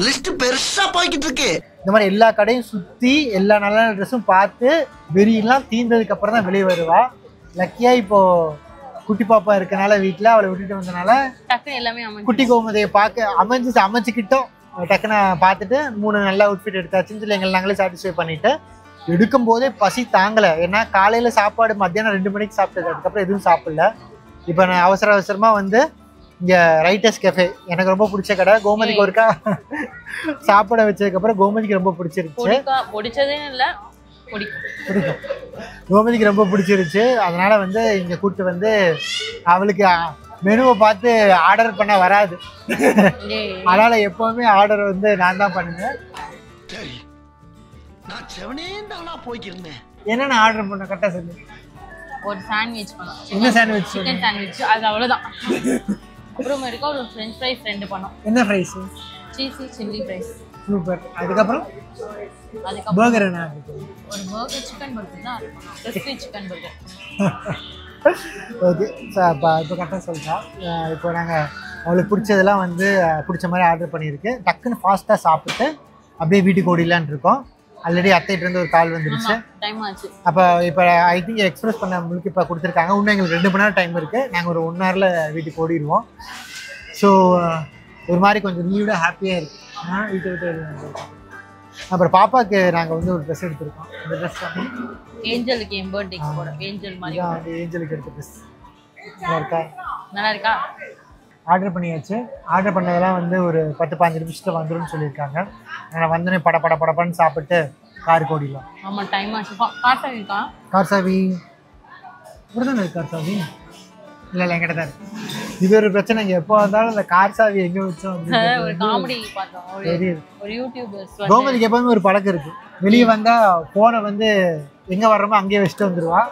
லிஸ்ட் பெருசா போய்கிட்டு இருக்கு. இந்த மாதிரி எல்லா கடையும் சுற்றி எல்லா நல்ல ட்ரெஸ்ஸும் பார்த்து வெறியெல்லாம் தீர்ந்ததுக்கு அப்புறம் தான் வெளியே வருவா. லக்கியா இப்போ குட்டி பாப்பா இருக்கனால வீட்டில் அவளை விட்டுட்டு வந்தனால எல்லாமே குட்டி கோமதியை பார்க்க அமைச்சுக்கிட்டோம். டக்குன்னு பார்த்துட்டு 3 நல்ல அவுட்ஃபிட் எடுத்தாச்சுன்னு சொல்லி எங்களை நாங்களே சாட்டிஸ்ஃபை பண்ணிட்டு எடுக்கும் போதே பசி தாங்கலை. ஏன்னா காலையில் சாப்பாடு மத்தியானம் 2 மணிக்கு சாப்பிட்டது, அதுக்கப்புறம் எதுவும் சாப்பிடல. இப்போ நான் அவசரமாக வந்து இங்கே ரைட்டர்ஸ் கெஃபே எனக்கு ரொம்ப பிடிச்ச கடை. கோமதிக்கு ஒருக்கா சாப்பிட வச்சதுக்கப்புறம் கோமதிக்கு ரொம்ப பிடிச்சிருச்சு. பிடிக்கும் கோமதிக்கு ரொம்ப பிடிச்சிருச்சு. அதனால வந்து இங்கே கூப்பிட்டு வந்து அவளுக்கு மெனுவை பார்த்து ஆர்டர் பண்ண வராது. அதனால எப்பவுமே ஆர்டர் வந்து நான் தான் பண்ணுவேன். என்னென்ன ஆர்டர் பண்ண கரெக்டாக சொல்லு. ஒரு சாண்ட்விச் பண்ணோம். என்ன சாண்ட்விச்? Chicken sandwich. அது அவ்வளோதான். அப்புறம் ஒரு ஃப்ரெஞ்ச் ஃப்ரைஸ் 2 பண்ணோம். என்ன fries? Cheesy chilli fries. Super. அதுக்கப்புறம் பர்கர் என்ன? ஒரு பர்கர் சிக்கன் பர்கர் தான் இருக்கும். Crispy chicken burger. Okay sir. இப்போ கரெக்டாக சொல்லிட்டா. இப்போ நாங்கள் அவளுக்கு பிடிச்சதெல்லாம் வந்து பிடிச்ச மாதிரி ஆர்டர் பண்ணியிருக்கு. டக்குன்னு ஃபாஸ்ட்டாக சாப்பிட்டு அப்படியே வீட்டுக்கு ஓடிடலான் இருக்கோம். ஆல்ரெடி அத்தைகிட்டேருந்து ஒரு கால் வந்துருச்சு. டைம் ஆச்சு. அப்போ இப்போ ஐ திங்க் எக்ஸ்பிரஸ் பண்ண உங்களுக்கு இப்போ கொடுத்துருக்காங்க. இன்னும் எங்களுக்கு 2 மணி நேரம் டைம் இருக்குது. நாங்கள் ஒரு 1 ஹவரில் வீட்டுக்கு ஓடிடுவோம். ஸோ ஒரு மாதிரி கொஞ்சம் ரிலீவ்டாக ஹாப்பியாக இருக்குது. வீட்டை விட்டு அப்புறம் பாப்பாவுக்கு நாங்கள் வந்து ஒரு ட்ரெஸ் எடுத்துருக்கோம். அந்த ட்ரெஸ் ஏஞ்சலுக்கு என் பர்த்டேக்கு போட ஏஞ்சல் மாதிரி ஏஞ்சலுக்கு எடுத்த ட்ரெஸ் நல்லா இருக்கா? ஆர்டர் பண்ணியாச்சு. ஆர்டர் பண்ணதெல்லாம் வந்து ஒரு 10-15 நிமிஷத்தில் வந்துடும் சொல்லியிருக்காங்க. நான் வந்தோடனே படப்படன்னு சாப்பிட்டு காருக்கு ஓடிடலாம். ஆமாம் டைம் ஆச்சு. கார் சாவி இருக்கா? கார் சாவி இப்படி தானே இருக்கு. கார் சாவி இல்லை என்கிட்ட தான் இருக்கு. இது ஒரு பிரச்சனை. இங்கே எப்போ வந்தாலும் அந்த கார் சாவி எங்கே வச்சோம் ஒரு காமெடி பார்த்தோம். ஒரு யூடியூபர்ஸ் கோமதிக்கு எப்பவுமே ஒரு பழக்கம் இருக்குது. வெளியே வந்தால் ஃபோனை வந்து எங்கே வர்றோமோ அங்கேயே வச்சுட்டு வந்துடுவா.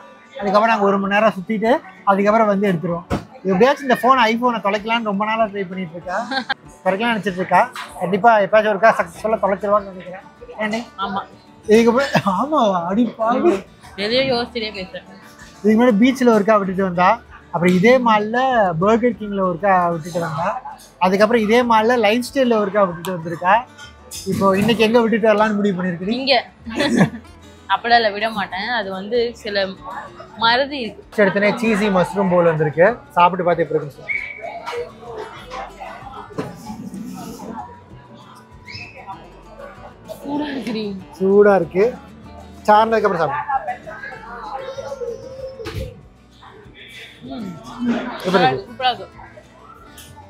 அதுக்கப்புறம் நாங்கள் 1 மணி நேரம் சுற்றிட்டு அதுக்கப்புறம் வந்து எடுத்துருவோம். எப்படியாச்சும் இந்த ஐஃபோனை தொலைக்கலான்னு ரொம்ப நாளாக ட்ரை பண்ணிட்டு இருக்கா. தொலைக்கலாம் நினச்சிட்டு இருக்கா. கண்டிப்பாக எப்பயாச்சும் ஒருக்கா சக்ஸஸ்ஃபுல்லாக தொலைச்சிருவான்னு நினைக்கிறேன். ஏன்டி? ஆமாம். இதுக்கு அப்புறம் ஆமாவா அடிப்பாங்க எதையோ யோசிச்சுட்டே பேசுகிறேன். இதுக்கு முன்னாடி பீச்சில் ஒருக்கா விட்டுட்டு வந்தா. அப்புறம் இதே மாலில் பர்கர் கிங்கில் ஒருக்கா விட்டுட்டு வந்தா. அதுக்கப்புறம் இதே மாலில் லைஃப் ஸ்டைலில் ஒருக்கா விட்டுட்டு வந்திருக்கா. இப்போ இன்னைக்கு எங்கே விட்டுட்டு வரலான்னு முடிவு பண்ணியிருக்கு. இங்கே அப்படிலாம் இல்லை, விட மாட்டேன். அது வந்து சில மருதி இருக்கு. எடுத்தனே சீஸி மஷ்ரூம் போல் வந்திருக்கு. சாப்பிட்டு பார்த்து எப்படி இருக்கு? சூடாக இருக்கு. சார்ந்ததுக்கு அப்புறம் சாப்பிடு.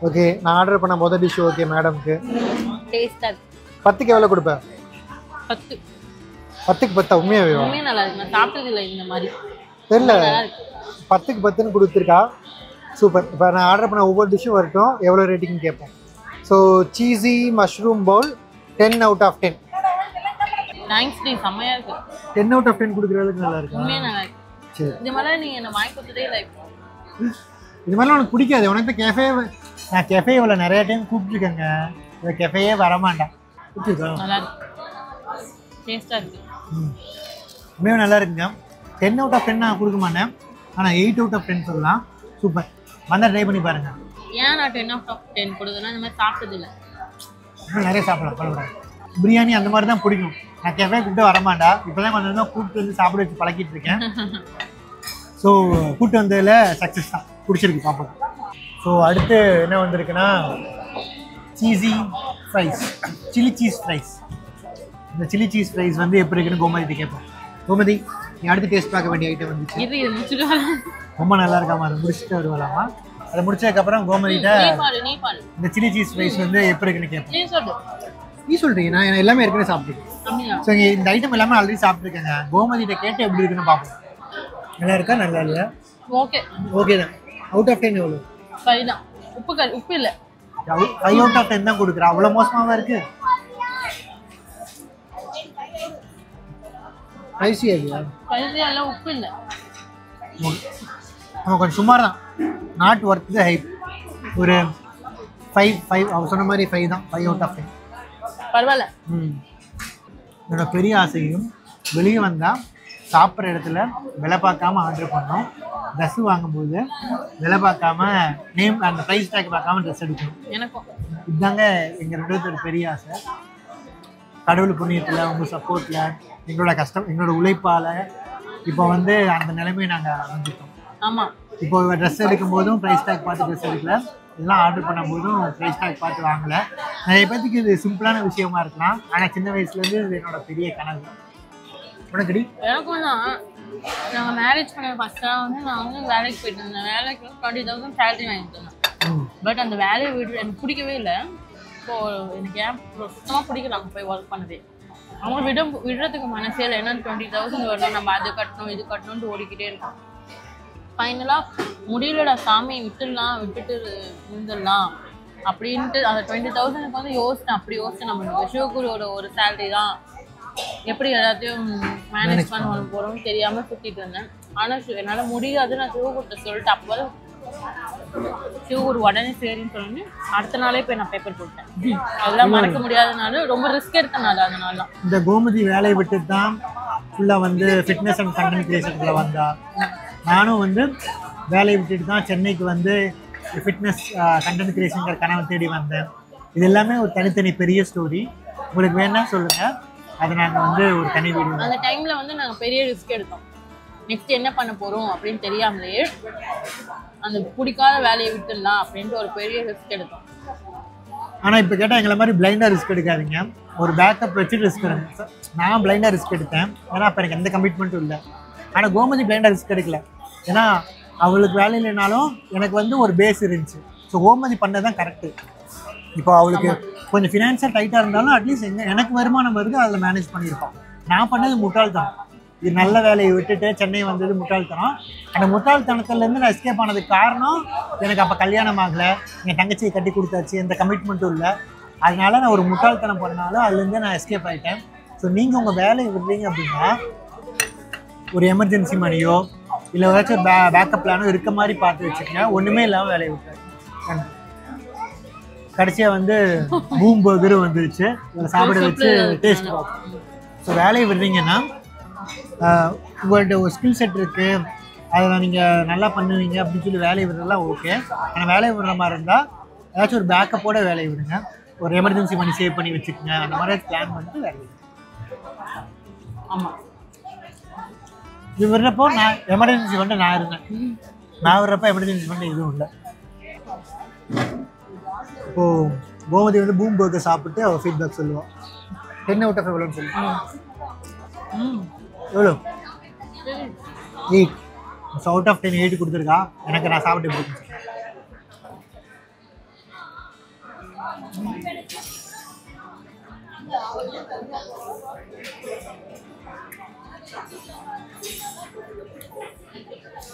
ஓகே நான் ஆர்டர் பண்ண முதல் டிஷ் ஓகே மேடம்க்கு. 10க்கு எவ்வளோ கொடுப்பேன்? 10க்கு 10 உண்மையாவே நல்லா இருக்கு. நான் சாப்பிட்டது இல்லை இந்த மாதிரி. தெரியல 10க்கு 10ன்னு கொடுத்துருக்கா. சூப்பர். இப்போ நான் ஆர்டர் பண்ண ஒவ்வொரு டிஷ்ஷும் வரட்டும், எவ்வளோ ரேட்டிங்னு கேட்பேன். So cheesy mushroom bowl 10 out of 10. Thanks டி, செம்மையா இருக்கு. 10 out of 10 கொடுக்குற அளவுக்கு நல்லா இருக்கு. உண்மையா நல்லா இருக்கு. சரி, இந்த மாதிரி நீங்க என்ன வாங்கி கொடுத்ததே இல்லை. இது மாதிரிலாம் உனக்கு பிடிக்காது. உனக்கு கேஃபே, நான் கேஃபே இவ்வளோ நிறைய டைம் கூப்பிட்டுருக்கேங்க, இந்த கேஃபேயே வரமாட்டேன். நல்லா இருக்கு, டேஸ்டா இருக்கு. உண்மையாக நல்லா இருக்குங்க. 10 out of 10 நான் கொடுக்க மாட்டேன், ஆனால் 8 out of 10 சொல்லலாம். சூப்பர், வந்தால் ட்ரை பண்ணி பாருங்க. ஏன் நான் 10 out of 10 கொடுத்தேன்னா இந்த மாதிரி சாப்பிட்டது இல்லை. இன்னும் நிறைய சாப்பிடலாம், பரவாயில்ல. பிரியாணி அந்த மாதிரி தான் பிடிக்கும். நான் கேஃபே கூப்பிட்டு வரமாட்டா, இப்போ தான் கொஞ்சம் தான் கூப்பிட்டு வந்து சாப்பிட வச்சு பழக்கிட்டு இருக்கேன். ஸோ கூப்பிட்டு வந்ததில் சக்ஸஸ் தான், பிடிச்சிருக்கு பார்ப்போம். ஸோ அடுத்து என்ன வந்திருக்குன்னா cheesy fries, chilli cheese fries. இந்த சில்லி சீஸ் ஃப்ரைஸ் வந்து எப்படி இருக்குன்னு கோமதிட்டு கேட்போம். கோமதி, நீ அடுத்து டேஸ்ட் பார்க்க வேண்டிய ஐட்டம் வந்துச்சு. இது முடிச்சுட்டு ரொம்ப நல்லா இருக்காமா, அதை முடிச்சுட்டு வருவலாமா? அதை முடிச்சதுக்கப்புறம் கோமதிட்ட இந்த சில்லி சீஸ் ஃப்ரைஸ் வந்து எப்படி இருக்குன்னு கேட்போம். நீ சொல்கிறீங்க, நான் எல்லாமே ஏற்கனவே சாப்பிட்டுருக்கேன். ஸோ இந்த ஐட்டம் எல்லாமே ஆல்ரெடி சாப்பிட்ருக்கேங்க. கோமதிட்ட கேட்டு எப்படி இருக்குன்னு பார்ப்போம். நல்லா இருக்கா, நல்லா இல்லையா? ஓகே ஓகே தான். அவுட் ஆஃப் 10 எவ்வளோ? 5 தான். உப்பு இல்லை. 5 out of 10 தான் கொடுக்குறேன். அவ்வளோ மோசமாக இருக்கு. ஸ்பைசியா இல்லையா? ஸ்பைசியா இல்லை, உப்பு இல்லை. நம்ம கொஞ்சம் சுமார் தான், நாட் ஒர்த் த ஹைப். ஒரு 5 அவன் சொன்ன மாதிரி 5 தான். 5 out of 10 பரவாயில்ல. என்னோட பெரிய ஆசையும் வெளியே வந்தால் சாப்பிட்ற இடத்துல விலை பார்க்காம ஆர்டர் பண்ணோம். ட்ரெஸ்ஸு வாங்கும்போது விலை பார்க்காம, நேம் அந்த ப்ரைஸ் டேக் பார்க்காம ட்ரெஸ் எடுக்கணும். எனக்கும் இதுதாங்க எங்கள் 2 பேரோட பெரிய ஆசை. கடவுள் புண்ணியத்தில், உங்கள் சப்போர்ட்டில், எங்களோட கஷ்டம், எங்களோட உழைப்பால் இப்போ வந்து அந்த நிலைமையை நாங்கள் அடைஞ்சிட்டோம். ஆமாம். இப்போ ட்ரெஸ் எடுக்கும் போதும் ப்ரைஸ் டேக் பார்த்து ட்ரெஸ் எடுக்கல, எல்லாம் ஆர்டர் பண்ணும் போதும் ப்ரைஸ் டேக் பார்த்து வாங்கலை. நிறைய பேருக்கு இது சிம்பிளான விஷயமா இருக்கலாம், ஆனால் சின்ன வயசுலேருந்து இது என்னோட பெரிய கனவு. உனக்குடி? எனக்கும் தான். நாங்கள் மேரேஜ் பண்ண ஃபஸ்ட்டாக வந்து நான் வந்து வேலைக்கு போயிட்டு இருந்தேன். வேலைக்கு 20,000 சேலரி வாங்கிட்டு இருந்தேன். பட் அந்த வேலையை விட்டு எனக்கு பிடிக்கவே இல்லை. ஸோ எனக்கு ஏன் சுத்தமாக பிடிக்கல அங்கே போய் ஒர்க் பண்ணதே. அவங்க விடுறதுக்கு மனசே இல்லை. ஏன்னா 20,000 வரணும், நம்ம அது கட்டணும் இது கட்டணும்னு ஓடிக்கிட்டே இருக்கோம். ஃபைனலாக முடியலடா சாமி, விட்டுட்டு இருந்துடலாம் அப்படின்ட்டு அந்த 20,000க்கு வந்து யோசித்தேன். அப்படி யோசித்தேன், நம்ம சிவகுருவோட ஒரு சேலரி தான், எப்படி எல்லாத்தையும் மேனேஜ் பண்ண போகிறோம்னு தெரியாமல் சுற்றிட்டு இருந்தேன். ஆனால் என்னால் முடியாது, நான் சிவகுருட்ட சொல்லிட்டு அப்போ சிவகுரு உடனே சரின்னு சொல்லி அடுத்த நாளே போய் நான் பேப்பர் போட்டேன். அதெல்லாம் மறக்க முடியாதனால ரொம்ப ரிஸ்க் எடுத்தனால அதனால தான். இந்த கோமதி வேலையை விட்டு தான் ஃபுல்லாக வந்து ஃபிட்னஸ் அண்ட் கண்டென்ட் கிரியேஷனுக்குள்ள வந்தா. நானும் வந்து வேலையை விட்டுட்டு தான் சென்னைக்கு வந்து ஃபிட்னஸ் கண்டென்ட் கிரியேஷனுங்கிற கனவை தேடி வந்தேன். இது எல்லாமே ஒரு தனித்தனி பெரிய ஸ்டோரி. உங்களுக்கு வேணா சொல்லுங்கள், அதை நாங்கள் வந்து ஒரு தனி வீடியோ. அந்த டைமில் வந்து நாங்கள் பெரிய ரிஸ்க் எடுத்தோம். நெக்ஸ்ட் என்ன பண்ண போகிறோம் அப்படின்னு தெரியாமலே அந்த பிடிக்காத வேலையை விட்டுடலாம் அப்படின்ட்டு ஒரு பெரிய ரிஸ்க் எடுத்தோம். ஆனால் இப்போ கேட்டால் எங்களை மாதிரி பிளைண்டாக ரிஸ்க் எடுக்காதீங்க, ஒரு பேக்கப் வச்சுட்டு ரிஸ்க் எடுங்க. நான் பிளைண்டாக ரிஸ்க் எடுத்தேன், ஏன்னா அப்போ எனக்கு எந்த கமிட்மெண்ட்டும் இல்லை. ஆனால் கோமதி பிளைண்டாக ரிஸ்க் எடுக்கல, ஏன்னா அவளுக்கு வேலை இல்லைனாலும் எனக்கு வந்து ஒரு பேஸ் இருந்துச்சு. ஸோ கோமதி பண்ணது தான் கரெக்டு. இப்போ அவளுக்கு கொஞ்சம் ஃபினான்ஷியல் டைட்டாக இருந்தாலும் அட்லீஸ்ட் எனக்கு வருமானம் வருது, அதில் மேனேஜ் பண்ணியிருப்பான். நான் பண்ணது முட்டாள்தனம். இது நல்ல வேலையை விட்டுட்டு சென்னை வந்தது முட்டாள்தனம். அந்த முட்டாள்தனத்துலேருந்து நான் எஸ்கேப் ஆனதுக்கு காரணம், எனக்கு அப்போ கல்யாணம் ஆகலை, என் தங்கச்சியை கட்டி கொடுத்தாச்சு, எந்த கமிட்மெண்ட்டும் இல்லை. அதனால நான் ஒரு முட்டாள்தனம் பண்ணாலும் அதுலேருந்து நான் எஸ்கேப் ஆகிட்டேன். ஸோ நீங்கள் உங்கள் வேலையை விடுறீங்க அப்படின்னா ஒரு எமர்ஜென்சி மணியோ இல்லை ஏதாச்சும் பேக்கப் பிளானோ இருக்க மாதிரி பார்த்து வச்சுக்கோங்க. ஒன்றுமே இல்லாமல் வேலையை விட்டாரு. கடைசியாக வந்து பூம் பர்கரும் வந்துருச்சு, இதில் சாப்பிட வச்சு டேஸ்ட் பார்ப்போம். ஸோ வேலையை விடுறீங்கன்னா உங்கள்கிட்ட ஒரு ஸ்கில் செட் இருக்குது, அதில் நீங்கள் நல்லா பண்ணுவீங்க அப்படின்னு சொல்லி வேலையை விடுறதெல்லாம் ஓகே. ஆனால் வேலையை விடுற மாதிரி இருந்தால் ஏதாச்சும் ஒரு பேக்கப்போட வேலையை விடுங்க. ஒரு எமர்ஜென்சி மணி சேவ் பண்ணி வச்சுக்கோங்க. அந்த மாதிரி பிளான் பண்ணிட்டு வேலையை விடுங்க. ஆமாம், இது விடுறப்போ நான் எமர்ஜென்சி ஃபண்டு நான் இருந்தேன். நான் விடுறப்போ எமர்ஜென்சி ஃபண்டு எதுவும் இல்லை. இப்போது கோமதி வந்து பூம் பர்கர் சாப்பிட்டு அவள் ஃபீட்பேக் சொல்லுவாள். 10 out of எவ்வளோன்னு சொல்லுவாள். எவ்வளோ? 8. ஸோ அவுட் ஆஃப் 10 8 கொடுத்துருக்கா. எனக்கு நான் சாப்பிட்டு எப்படி இருக்கேன்.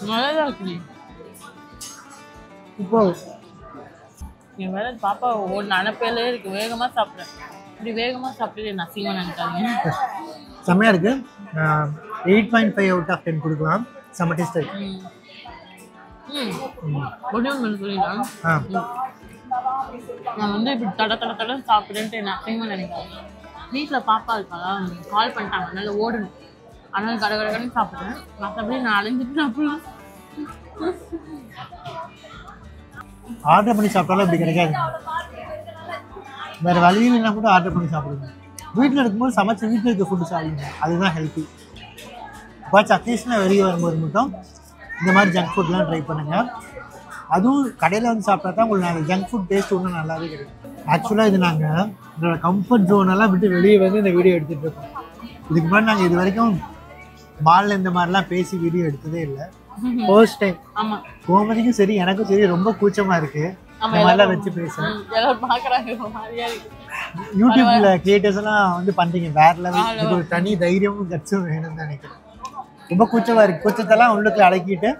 நல்லா இருக்கு. இப்போ என் வேலை பாப்பா ஒரு நினப்பேலே இருக்கு. வேகமாக சாப்பிட்றேன். இப்படி வேகமாக சாப்பிட்டு நான் அசிங்கமாக நினைக்காதீங்க. செம்மையாக இருக்குது. 8.5 out of 10 கொடுக்கலாம். செம்ம டேஸ்ட் இருக்கு. ஒன்று சொல்லிடலாம். நான் வந்து இப்படி தட சாப்பிட்றேன்ட்டு என்ன அசிங்கமாக நினைக்கிறேன். வீட்டில் பாப்பா இருக்காளா, கால் பண்ணிட்டாங்க, அதனால ஓடணும். அதனால கடகடன்னு சாப்பிட்றேன். மற்றபடி நான் அலைஞ்சிட்டு சாப்பிடலாம். ஆர்டர் பண்ணி சாப்பிட்டாலும் இப்படி கிடைக்காது. வேறு வழியில் என்ன கூட ஆர்டர் பண்ணி சாப்பிடுங்க. வீட்டில் இருக்கும்போது சமைச்சு வீட்டில் இருக்க ஃபுட்டு சாப்பிடுங்க. அதுதான் ஹெல்த்தி. பட் அக்கேஷனாக வெளியே வரும்போது மட்டும் இந்த மாதிரி ஜங்க் ஃபுட்லாம் ட்ரை பண்ணுங்கள். அதுவும் கடையில் வந்து சாப்பிட்டா தான் உங்களுக்கு அந்த ஜங்க் ஃபுட் டேஸ்ட் ஒன்றும் நல்லாவே கிடைக்கும். ஆக்சுவலாக இது நாங்கள் எங்களோட கம்ஃபர்ட் ஜோனெல்லாம் விட்டு வெளியே வந்து இந்த வீடியோ எடுத்துகிட்டு இருக்கோம். இதுக்கு முன்னாடி நாங்கள் இது வரைக்கும் மாலில் இந்த மாதிரிலாம் பேசி வீடியோ எடுத்ததே இல்லை. First time. ஆமாம், கோமதிக்கும் சரி எனக்கும் சரி ரொம்ப கூச்சமாக இருக்குது இந்த மாதிரிலாம் வச்சு பேசுகிறேன். எல்லாரும் பார்க்குறாங்க. யூடியூப்ல கிரியேட்டர்ஸ் எல்லாம் வந்து பண்றீங்க வேற லெவல். இது ஒரு தனி தைரியமும் கட்சும் வேணும்னு நினைக்கிறேன். ரொம்ப கூச்சமா இருக்கு. கூச்சத்தெல்லாம் உள்ளுக்குள்ள அடக்கிட்டு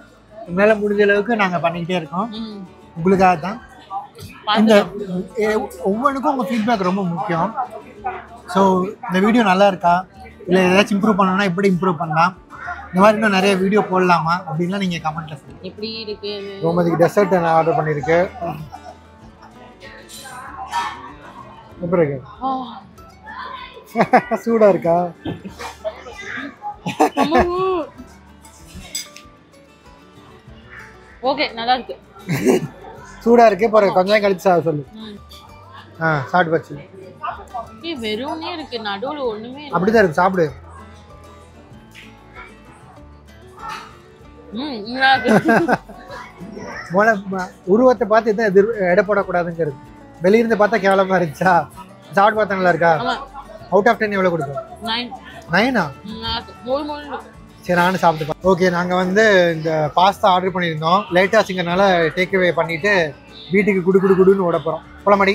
என்னால முடிஞ்ச அளவுக்கு நாங்க பண்ணிக்கிட்டே இருக்கோம் உங்களுக்காக தான். இந்த ஒவ்வொன்றுக்கும் உங்க ஃபீட்பேக் ரொம்ப முக்கியம். ஸோ இந்த வீடியோ நல்லா இருக்கா, இல்லை ஏதாச்சும் இம்ப்ரூவ் பண்ணணும்னா எப்படி இம்ப்ரூவ் பண்ணலாம், இந்த மாதிரி இன்னும் நிறைய வீடியோ போடலாமா அப்படின்லாம் நீங்க கமெண்ட்ல சொல்லுங்க. எப்படி இருக்கு கோமதிக்கு டெசர்ட் நான் ஆர்டர் பண்ணியிருக்கேன். எப்படி இருக்கு? சூடா இருக்கா? ஓகே, நல்லா இருக்கு. சூடா இருக்கு. போற கொஞ்சம் கழிச்சு சொல்லு. சாப்பிட்டு பச்சு. வெறும்னே இருக்கு, நடுவுல ஒண்ணுமே இல்ல. அப்படிதான் இருக்கு. சாப்பிடு. உருவத்தை பார்த்து எதுவும் எடப்படக்கூடாதுங்கிறது. வெளியிருந்து பார்த்தா கேவலமா இருந்துச்சா, சாப்பிட்டு பார்த்தா நல்லா இருக்கா? அவுட் ஆஃப் 10 எவ்வளவு கொடுக்கும்? 9. சரி நானும் சாப்பிட்டு. ஓகே, நாங்கள் வந்து இந்த பாஸ்தா ஆர்டர் பண்ணியிருந்தோம். லேட்டாக ஆச்சுங்கிறனால டேக் அவே பண்ணிட்டு வீட்டுக்கு குடுன்னு ஓட போகிறோம். போலமாடி.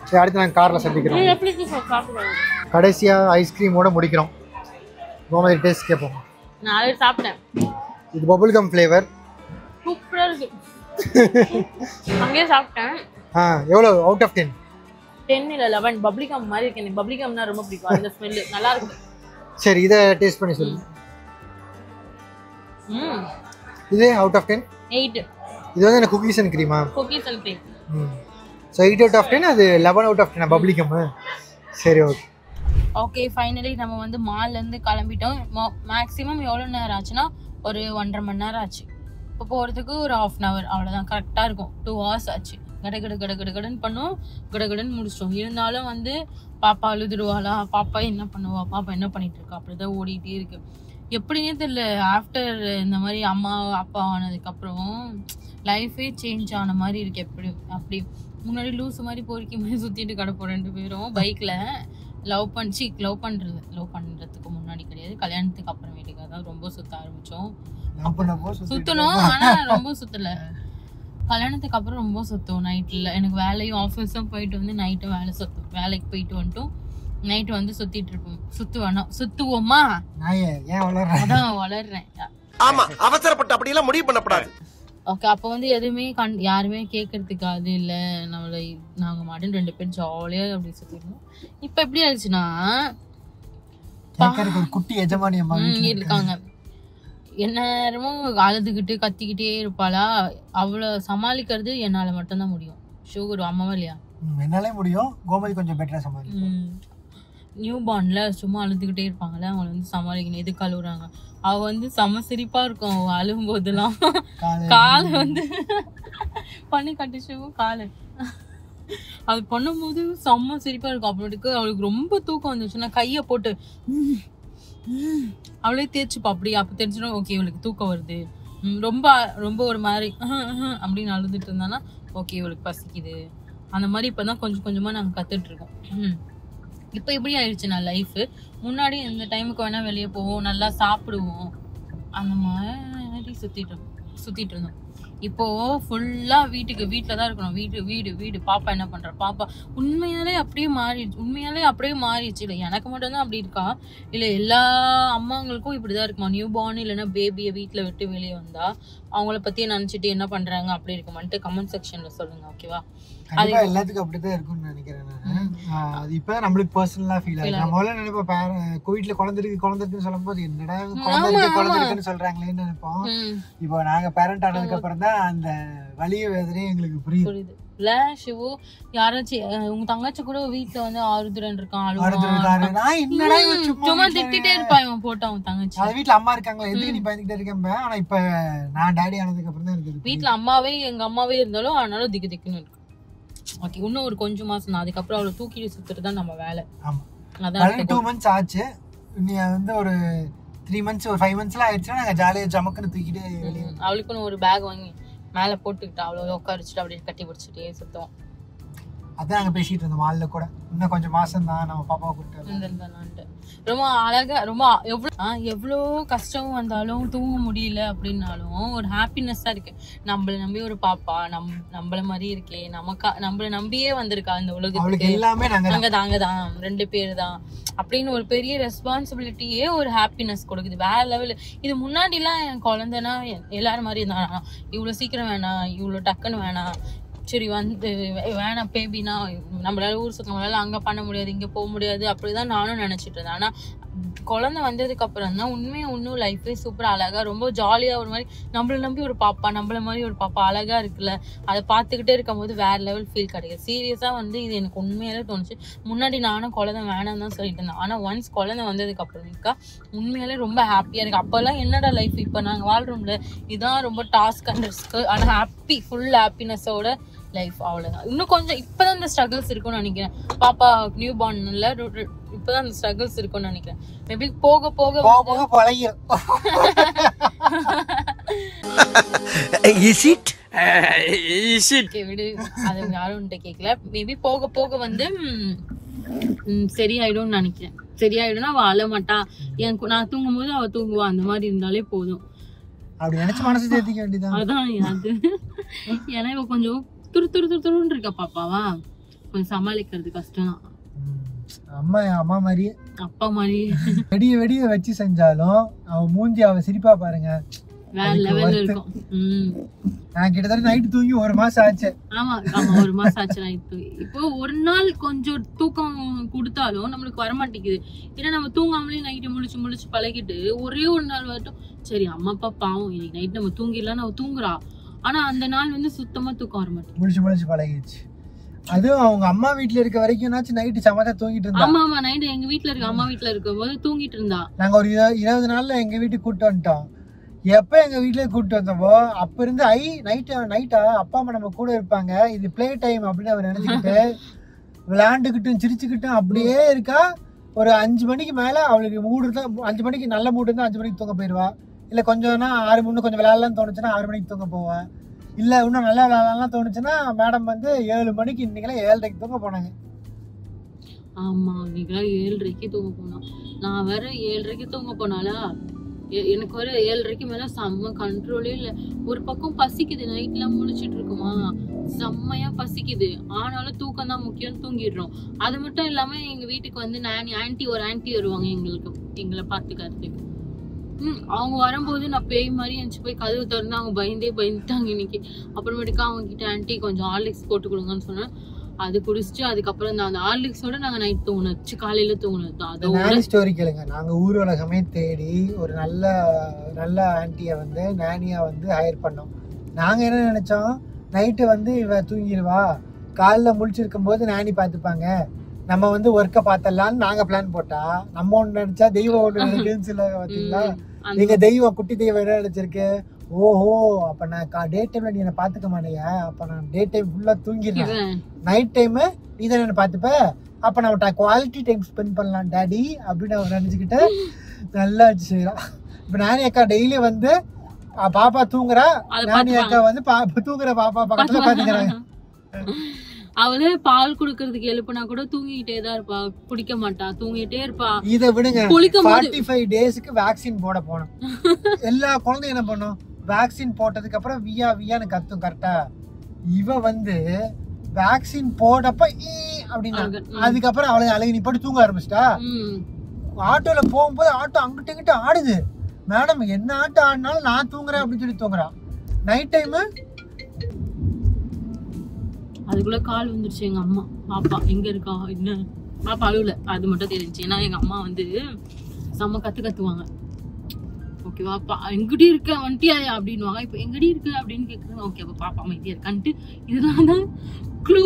சரி, அடுத்து நாங்கள் காரில் சந்திக்கிறோம். கடைசியாக ஐஸ்கிரீமோட முடிக்கிறோம். கோமதி டேஸ்ட் கேட்போம். நான் சாப்பிட்டேன். இது பபுள் கம் ஃப்ளேவர். சூப்பரா இருக்கு. அங்கேயே சாப்பிட்டேன். எவ்வளோ அவுட் ஆஃப் 10? 10 இல்ல 11. பப்ளிகம் மாதிரி இருக்கு. எனக்கு பப்ளிகம்னா ரொம்ப பிடிக்கும். அந்த ஸ்மெல் நல்லா இருக்கு. சரி, இதை டேஸ்ட் பண்ணி சொல்லு. இது அவுட் ஆஃப் 10? 8. இது வந்து என்ன cookies and crema? Cookies and cream. So 8 out of 10. அது 11 out of 10 பப்ளிகம். சரி, ஓகே. ஓகே, ஃபைனலி நம்ம வந்து மால்லேருந்து கிளம்பிட்டோம். மேக்ஸிமம் எவ்வளோ நேரம் ஆச்சுன்னா ஒரு 1.5 மணி நேரம் ஆச்சு. இப்போ போகிறதுக்கு ஒரு 1/2 hour அவ்வளோதான். கரெக்டாக இருக்கும். 2 hours ஆச்சு. கடன்னு பண்ணோம், கடன்னு முடிச்சிட்டோம். இருந்தாலும் வந்து பாப்பா அழுதுருவாளா, பாப்பா என்ன பண்ணுவா, பாப்பா என்ன பண்ணிட்டு இருக்கா, அப்படிதான் ஓடிட்டே இருக்கு. எப்படின்னே தெரியல. ஆஃப்டர் இந்த மாதிரி அம்மா அப்பா ஆனதுக்கப்புறம் லைஃபே சேஞ்ச் ஆன மாதிரி இருக்கு. அப்படி முன்னாடி லூஸ் மாதிரி பொறுக்கி மாதிரி சுற்றிட்டு கிடப்போம் 2 பேரும் பைக்கில். லவ் பண்ணுறதுக்கு முன்னாடி கிடையாது, கல்யாணத்துக்கு அப்புறமேட்டுக்காக தான் ரொம்ப சுற்ற ஆரம்பித்தோம். சுற்றணும், ஆனால் ரொம்ப சுற்றலை. கல்யாணத்துக்கு அப்புறம் ரொம்ப சுற்றுவோம் நைட்டில். எனக்கு வேலையும் ஆஃபீஸும் போயிட்டு வந்து நைட்டு வேலைக்கு போயிட்டு வந்துட்டோம். நைட்டு வந்து சுற்றிட்டு இருப்போம். சுற்றுவோமா? அதான் வளர்றேன். ஆமா, அவசரப்பட்டு அப்படியெல்லாம் முடிவு பண்ணப்படாது. ஓகே, அப்போ வந்து எதுவுமே யாருமே கேட்கறதுக்கு அது இல்லை. நாங்கள் மட்டும் 2 பேரும் ஜாலியாக அப்படி சுற்றிருந்தோம். இப்போ எப்படி ஆயிடுச்சுன்னா குட்டி எஜமானி இருக்காங்க. எந்நேரமும் அழுதுகிட்டு கத்திக்கிட்டே இருப்பாளா. அவளை சமாளிக்கிறது என்னால் மட்டும்தான் முடியும். ஷுகர் அம்மாவா இல்லையா? என்னாலே முடியும். கோமதி கொஞ்சம் பெட்டரா சமாளிக்கும். நியூ பார்ன்ல சும்மா அழுதுகிட்டே இருப்பாங்கல்ல, அவங்களை வந்து சமாளிக்கணும். எதுக்கு அழுகுறாங்க? அவள் வந்து செம சிரிப்பா இருக்கும். அவள் அழுகும் போதெல்லாம் காலை வந்து பண்ணி கட்டிச்சு. காலை அது பண்ணும்போது செம்ம சிரிப்பா இருக்கும். அப்புறமேட்டுக்கு அவளுக்கு ரொம்ப தூக்கம் வந்துச்சுன்னா கையை போட்டு அவளே தேய்ச்சிப்பா. அப்படி அப்போ தெரிஞ்சிடும் ஓகே இவளுக்கு தூக்கம் வருது. ரொம்ப ரொம்ப ஒரு மாதிரி அப்படின்னு அழுதுட்டு இருந்தானா ஓகே இவளுக்கு பசிக்குது. அந்த மாதிரி இப்போதான் கொஞ்சம் கொஞ்சமாக நாங்கள் கற்றுட்டு இருக்கோம். இப்போ எப்படி ஆயிடுச்சுன்னா லைஃபு. முன்னாடி இந்த டைமுக்கு வேணால் வெளியே போவோம், நல்லா சாப்பிடுவோம், அந்த மாதிரி சுற்றிட்டு இருந்தோம். இப்போ ஃபுல்லா வீட்டுல தான் இருக்கணும். வீடு பாப்பா என்ன பண்ற, பாப்பா உண்மையாலே அப்படியே மாறிடுச்சு. இல்ல எனக்கு மட்டும் தான் அப்படி இருக்கா, இல்ல எல்லா அம்மாங்களுக்கும் இப்படிதான் இருக்குமா? நியூ பார்ன் இல்லைன்னா பேபியை வீட்டுல விட்டு வெளியே வந்தா அவங்கள பத்தியே நினைச்சிட்டு என்ன பண்றாங்க அப்படி இருக்குமான்ட்டு கமெண்ட் செக்ஷன்ல சொல்லுங்க. ஓகேவா? கண்டிப்பா எல்லாத்துக்கும் அப்படிதான் இருக்கும்னு நினைக்கிறேன் நான். அது இப்ப நம்மளுக்கு பர்சனலா ஃபீல் ஆகுது. நம்ம முதல்ல நினைப்போம் கோவிட்ல குழந்தைக்குன்னு சொல்லும் போது என்னடா குழந்தைக்குன்னு சொல்றாங்களேன்னு நினைப்போம். இப்போ நாங்க பேரண்ட் ஆனதுக்கு அப்புறம் தான் அந்த வலிய வேதனையே எங்களுக்கு புரியுது. இல்ல சிவு, யாராச்சும் உங்க தங்கச்சி கூட வீட்டுல வந்து ஆறுதுரன் இருக்கான், சும்மா திட்டிட்டே இருப்பா இவன் போட்டு. அவன் தங்கச்சி வீட்டுல அம்மா இருக்காங்களா, எதுக்கு நீ பயந்துகிட்டே இருக்கேன். ஆனா இப்ப நான் டாடி ஆனதுக்கு அப்புறம் தான் இருக்குது. வீட்டுல எங்க அம்மாவே இருந்தாலும் ஆனாலும் திக்கு திக்குன்னு இருக்கும். ஓகே, இன்னும் ஒரு கொஞ்சம் மாசம் தான், அதுக்கப்புறம் அவளை தூக்கிட்டு சுத்துறது தான் நம்ம வேலை. அதான் 2 months ஆச்சு. நீ வந்து ஒரு 3 months ஒரு 5 monthsலாம் ஆயிடுச்சுன்னா நாங்க ஜாலியா ஜமக்குன்னு தூக்கிட்டு அவளுக்குன்னு ஒரு பேக் வாங்கி மேல போட்டுக்கிட்டு அவ்வளோ உட்காரிச்சுட்டு அப்படியே கட்டி பிடிச்சிட்டே சுத்தம். அதான் அங்க பேசிட்டு இருந்தோம் மால்ல கூட. இன்னும் கொஞ்சம் மாசம் தான் நம்ம பாப்பாவை கூப்பிட்டு. ரொம்ப அழகா, ரொம்ப எவ்வளோ கஷ்டம் வந்தாலும் தூங்க முடியல அப்படின்னாலும் ஒரு ஹாப்பினஸ்ஸா இருக்கு. நம்மள நம்பி ஒரு பாப்பா நம்மள மாதிரி இருக்கே, நம்மள நம்பியே வந்திருக்கா இந்த உலகத்துக்கு. எல்லாமே நாங்க தான் 2 பேர் தான் அப்படின்னு ஒரு பெரிய ரெஸ்பான்சிபிலிட்டியே ஒரு ஹாப்பினஸ் கொடுக்குது வேற லெவல். இது முன்னாடி எல்லாம் என் குழந்தைனா எல்லாரும் மாதிரி இருந்தா இவ்வளவு சீக்கிரம் வேணாம், இவ்வளவு டக்குன்னு வேணாம், சரி வந்து வேணாம் பேபினா நம்மளால ஊர் சுத்த நம்மளால அங்க பண்ண முடியாது, இங்க போக முடியாது, அப்படிதான் நானும் நினைச்சிட்டு இருந்தேன். ஆனா குழந்தை வந்ததுக்கு அப்புறம் தான் இன்னும் லைஃபே சூப்பரா அழகா ரொம்ப ஜாலியா ஒரு மாதிரி நம்மள நம்பி ஒரு பாப்பா, நம்மள மாதிரி ஒரு பாப்பா அழகா இருக்குல்ல, அதை பார்த்துக்கிட்டே இருக்கும் போது வேற லெவல் ஃபீல் கிடைக்கும். சீரியஸா வந்து இது எனக்கு உண்மையாலே தோணுச்சு. முன்னாடி நானும் குழந்தை வேணாம் தான் சொல்லிட்டு இருந்தேன். ஆனா ஒன்ஸ் குழந்தை வந்ததுக்கு அப்புறம் உண்மையாலே ரொம்ப ஹாப்பியா இருக்கு. அப்பெல்லாம் என்னடா லைஃப், இப்ப நாங்க வாழ்றோம்ல இதான் ரொம்ப டாஸ்க் அண்ட் ரிஸ்க், ஆனா ஃபுல் ஹாப்பினஸோட லைஃப். அவ்வளவுதான். இன்னும் கொஞ்சம் இப்பதான் இந்த ஸ்ட்ரகிள்ஸ் இருக்கும்னு நினைக்கிறேன். பாப்பா நியூ பார்ன்ல இப்பதான் இந்த ஸ்ட்ரகிள்ஸ் இருக்கும்னு நினைக்கிறேன். மேபி போக போக பழகிடும். விடு, அது யாரும் கேட்கல. மேபி போக போக வந்து சரியாயிடும் நினைக்கிறேன். சரியாயிடும்னா அவ அழ மாட்டா, நான் தூங்கும் போது அவ தூங்குவா, அந்த மாதிரி இருந்தாலே போதும். அப்படி நினைச்சு மனசு தேத்திக்க வேண்டியதான். அதான் அது. ஏன்னா இவ கொஞ்சம் துருன்னு இருக்க பாப்பாவா, கொஞ்சம் சமாளிக்கிறது கஷ்டம். அம்மா மாதிரி அப்பா மாதிரி வெடிய வச்சு செஞ்சாலும் அவ மூஞ்சி அவ சிரிப்பா பாருங்க, வேற லெவல்ல இருக்கும். நான் கிட்டத்தட்ட நைட்டு தூங்கி 1 மாசம் ஆச்சு. ஆமா 1 மாசம் ஆச்சு நைட்டு. இப்போ ஒரு நாள் கொஞ்சம் தூக்கம் கொடுத்தாலும் நம்மளுக்கு வரமாட்டேங்குது. ஏன்னா நம்ம தூங்காமலே நைட்டு முழிச்சு பழகிட்டு ஒரே ஒரு நாள் வரட்டும் சரி அம்மா அப்பா பாவம் இன்னைக்கு நைட் நம்ம தூங்கிடலாம்னு அவ தூங்குறா. ஆனா அந்த நாள் வந்து சுத்தமா தூக்கம் வர மாட்டேங்குது. முழிச்சு பழகிடுச்சு. அதுவும் அவங்க அம்மா வீட்டுல இருக்க வரைக்கும் நைட்டு சமத்தா தூங்கிட்டு இருந்தா. ஆமா நைட்டு எங்க வீட்டுல இருக்க அம்மா வீட்டுல இருக்கும் போது தூங்கிட்டு இருந்தா. நாங்க ஒரு 20 நாள்ல எங்க வீட்டுக்கு கூப்பிட்டு வந்துட்டோம். எப்ப எங்க வீட்டுல கூப்பிட்டு வந்தோமோ அப்ப இருந்து நைட்டா அப்பா அம்மா நம்ம கூட இருப்பாங்க, இது பிளே டைம் அப்படின்னு அவர் நினைச்சுக்கிட்டு விளையாண்டுக்கிட்டும் சிரிச்சுக்கிட்டும் அப்படியே இருக்கா. ஒரு 5 மணிக்கு மேல அவளுக்கு மூடு தான், 5 மணிக்கு நல்ல மூடு இருந்தா 5 மணிக்கு தூங்க போயிடுவா. இல்ல கொஞ்சம்னா 6 மணி கொஞ்சம் விளையாடலாம்னு தோணுச்சுன்னா 6 மணிக்கு தூங்க போவேன். இல்ல இன்னும் நல்லா விளையாடலாம் தோணுச்சுன்னா மேடம் வந்து 7 மணிக்கு, இன்னைக்கெல்லாம் 7:30 தூங்க போனாங்க. ஆமா இன்னைக்கெல்லாம் 7:30 தூங்க போனா. நான் வேற 7:30 தூங்க போனாலா, எனக்கு வர 7:30 மேல செம்ம கண்ட்ரோலே இல்ல. ஒரு பக்கம் பசிக்குது, நைட்லாம் முழிச்சிட்டு இருக்குமா செம்மையா பசிக்குது, ஆனாலும் தூக்கம் தான் முக்கியம், தூங்கிடுறோம். அது மட்டும் இல்லாம எங்க வீட்டுக்கு வந்து ஒரு ஆன்டி வருவாங்க எங்களை பாத்துக்கிறதுக்கு. அவங்க வரும்போது நான் பேய் மாதிரி எந்திச்சு போய் கதவு திறந்து அவங்க பயந்துட்டாங்க இன்னைக்கு. அப்புறமேட்டுக்கா அவங்க கிட்ட ஆன்டி கொஞ்சம் ஹார்லிக்ஸ் போட்டு கொடுங்கன்னு சொன்னேன். அது குடிச்சிட்டு அதுக்கப்புறம் அந்த ஹார்லிக்ஸோட நாங்க நைட் தூங்கினச்சு, காலையில தூங்கினது. அதோட ஸ்டோரி கேளுங்க. நாங்க ஊர் உலகமே தேடி ஒரு நல்ல ஆன்டியை வந்து நானியா வந்து ஹையர் பண்ணோம். நாங்க என்ன நினைச்சோம், நைட்டு வந்து இவ தூங்கிடுவா, காலைல முழிச்சிருக்கும் போது நானி பாத்துப்பாங்க, நம்ம வந்து ஒர்க்கை பார்த்தலான்னு நாங்க பிளான் போட்டா, நம்ம ஒண்ணு நினைச்சா தெய்வம் ஒண்ணு நினைக்குன்னு சொல்ல பாத்தீங்களா. நீங்க தெய்வம் குட்டி தெய்வம் என்ன நினைச்சிருக்கு, ஓஹோ அப்ப நான் டே டைம்ல நீ என்ன பாத்துக்க மாட்டியா, அப்ப நான் டே டைம் ஃபுல்லா தூங்கிடுறேன், நைட் டைம் நீ தான் என்ன பாத்துப்ப, அப்ப நம்ம குவாலிட்டி டைம் ஸ்பெண்ட் பண்ணலாம் டாடி அப்படின்னு அவன் நினைச்சுக்கிட்டு நல்லா செய்யறான். இப்ப நானி அக்கா டெய்லி வந்து பாப்பா தூங்குறா, நானி அக்கா வந்து தூங்குற பாப்பா பக்கத்துல பாத்துக்கிறாங்க. அவளே பால் குடுக்கறதுக்கு எழுப்புனா கூட தூங்கிட்டே தான் இருப்பா, குடிக்க மாட்டா, தூங்கிட்டே இருப்பா. இதை விடுங்க, 45 டேஸ்க்கு வேக்சின் போட போனோம். எல்லா குழந்தையும் என்ன பண்ணும், வேக்சின் போட்டதுக்கு அப்புறம் வியான்னு கத்தும் கரெக்டா. இவ வந்து வேக்சின் போடப்ப அப்படின்னா அதுக்கப்புறம் அவளுக்கு அழகு நீ போட்டு தூங்க ஆரம்பிச்சிட்டா. ஆட்டோல போகும்போது ஆட்டோ அங்கிட்ட இங்கிட்ட ஆடுது. மேடம் என்ன ஆட்டோ ஆடினாலும் நான் தூங்குறேன் அப்படின்னு சொல்லி தூங்குறான். நைட் டைமு அதுக்குள்ள கால் வந்துருச்சு எங்க அம்மா. பாப்பா எங்க இருக்கா என்ன பாப்பா அழுவல, அது மட்டும் தெரிஞ்சு. ஏன்னா எங்க அம்மா வந்து செம்ம கத்துவாங்க. ஓகேவா, எங்கடி இருக்க வண்டியாயா அப்படின்வாங்க. இப்போ எங்கடி இருக்கு அப்படின்னு கேட்குறாங்க. ஓகே அப்போ பாப்பா அமைதியா இருக்கான்ட்டு இதுதான் தான் க்ளூ.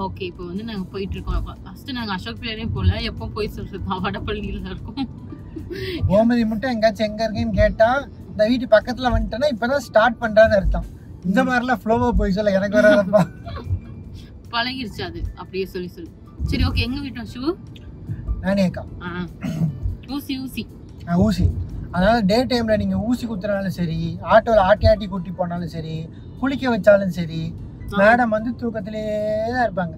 ஓகே இப்போ வந்து நாங்க போயிட்டு இருக்கோம். ஃபர்ஸ்ட் நாங்க அசோக் பிள்ளையும் போல, எப்போ போய் சொல்றது வடப்பள்ளியில இருக்கோம். கோமதி மட்டும் எங்காச்சும் எங்க இருக்கேன்னு கேட்டா இந்த வீட்டு பக்கத்துல வந்துட்டேன்னா இப்பதான் ஸ்டார்ட் பண்றான்னு அர்த்தம். இந்த மாதிரிலாம் ஃப்ளோவா போய் சொல்ல எனக்கு வராதப்பா. பழகிருச்சு அது அப்படியே சொல்லி சொல்லி. சரி ஓகே, எங்க வீட்டோம் ஷூ நானேக்கா ஊசி. அதனால டே டைம்ல நீங்க ஊசி குத்துறாலும் சரி, ஆட்டோல ஆட்டி கூட்டி போனாலும் சரி, குளிக்க வச்சாலும் சரி, மேடம் வந்து தூக்கத்திலேயே தான் இருப்பாங்க.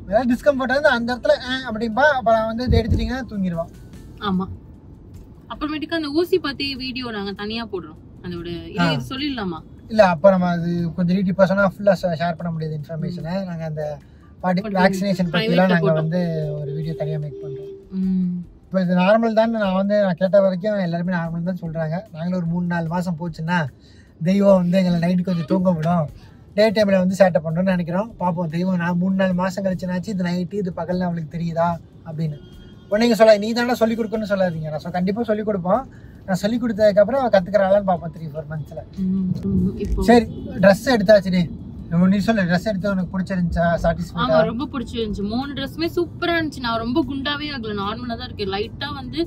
ஏதாவது டிஸ்கம்ஃபர்ட் வந்து அந்த இடத்துல அப்படின்பா. அப்புறம் வந்து இதை எடுத்துட்டீங்கன்னா தூங்கிடுவான். ஆமா. அப்புறமேட்டுக்கு அந்த ஊசி பத்தி வீடியோ நாங்க தனியா போடுறோம். அதோட இது சொல்லிடலாமா? இல்ல அப்ப நம்ம அது கொஞ்சம் ரீடி பர்சனா ஃபுல்லா ஷேர் பண்ண முடியாது இன்ஃபர்மேஷனை. நாங்க அந்த வேக்சினேஷன் பத்திலாம் நாங்க வந்து ஒரு வீடியோ தனியா மேக் பண்றோம். இப்போ இது நார்மல் தான். நான் கேட்ட வரைக்கும் எல்லாருமே நார்மல் தான் சொல்றாங்க. நாங்களும் ஒரு 3-4 மாசம் போச்சுன்னா தெய்வம் வந்து எங்களை நைட்டு கொஞ்சம் தூங்க விடும், டே டைம்ல வந்து சேட்டை பண்ணணும்னு நினைக்கிறோம். பார்ப்போம் தெய்வம். நான் 3-4 மாசம் கழிச்சுனாச்சு இது நைட்டு இது பகல்ல அவளுக்கு தெரியுதா அப்படின்னு. இப்போ நீங்க சொல்ல நீ தானே சொல்லிக் கொடுக்கணும்னு சொல்லாதீங்க. நான் கண்டிப்பா சொல்லிக் கொடுப்போம். நான் சொல்லிக் கொடுத்ததுக்கப்புறம் அவள் கற்றுக்கிறாளான்னு பார்ப்போம் 3-4 மந்த்ஸில். சரி ட்ரெஸ் எடுத்தாச்சுடி. நீ சொல்லு, ட்ரெஸ் எடுத்து உனக்கு பிடிச்சிருந்துச்சா? சாட்டிஸ்ஃபைடா? ரொம்ப பிடிச்சிருந்துச்சு. 3 ட்ரெஸ்ஸுமே சூப்பரா இருந்துச்சு. நான் ரொம்ப குண்டாவே ஆகல, நார்மலா தான் இருக்கு. லைட்டா வந்து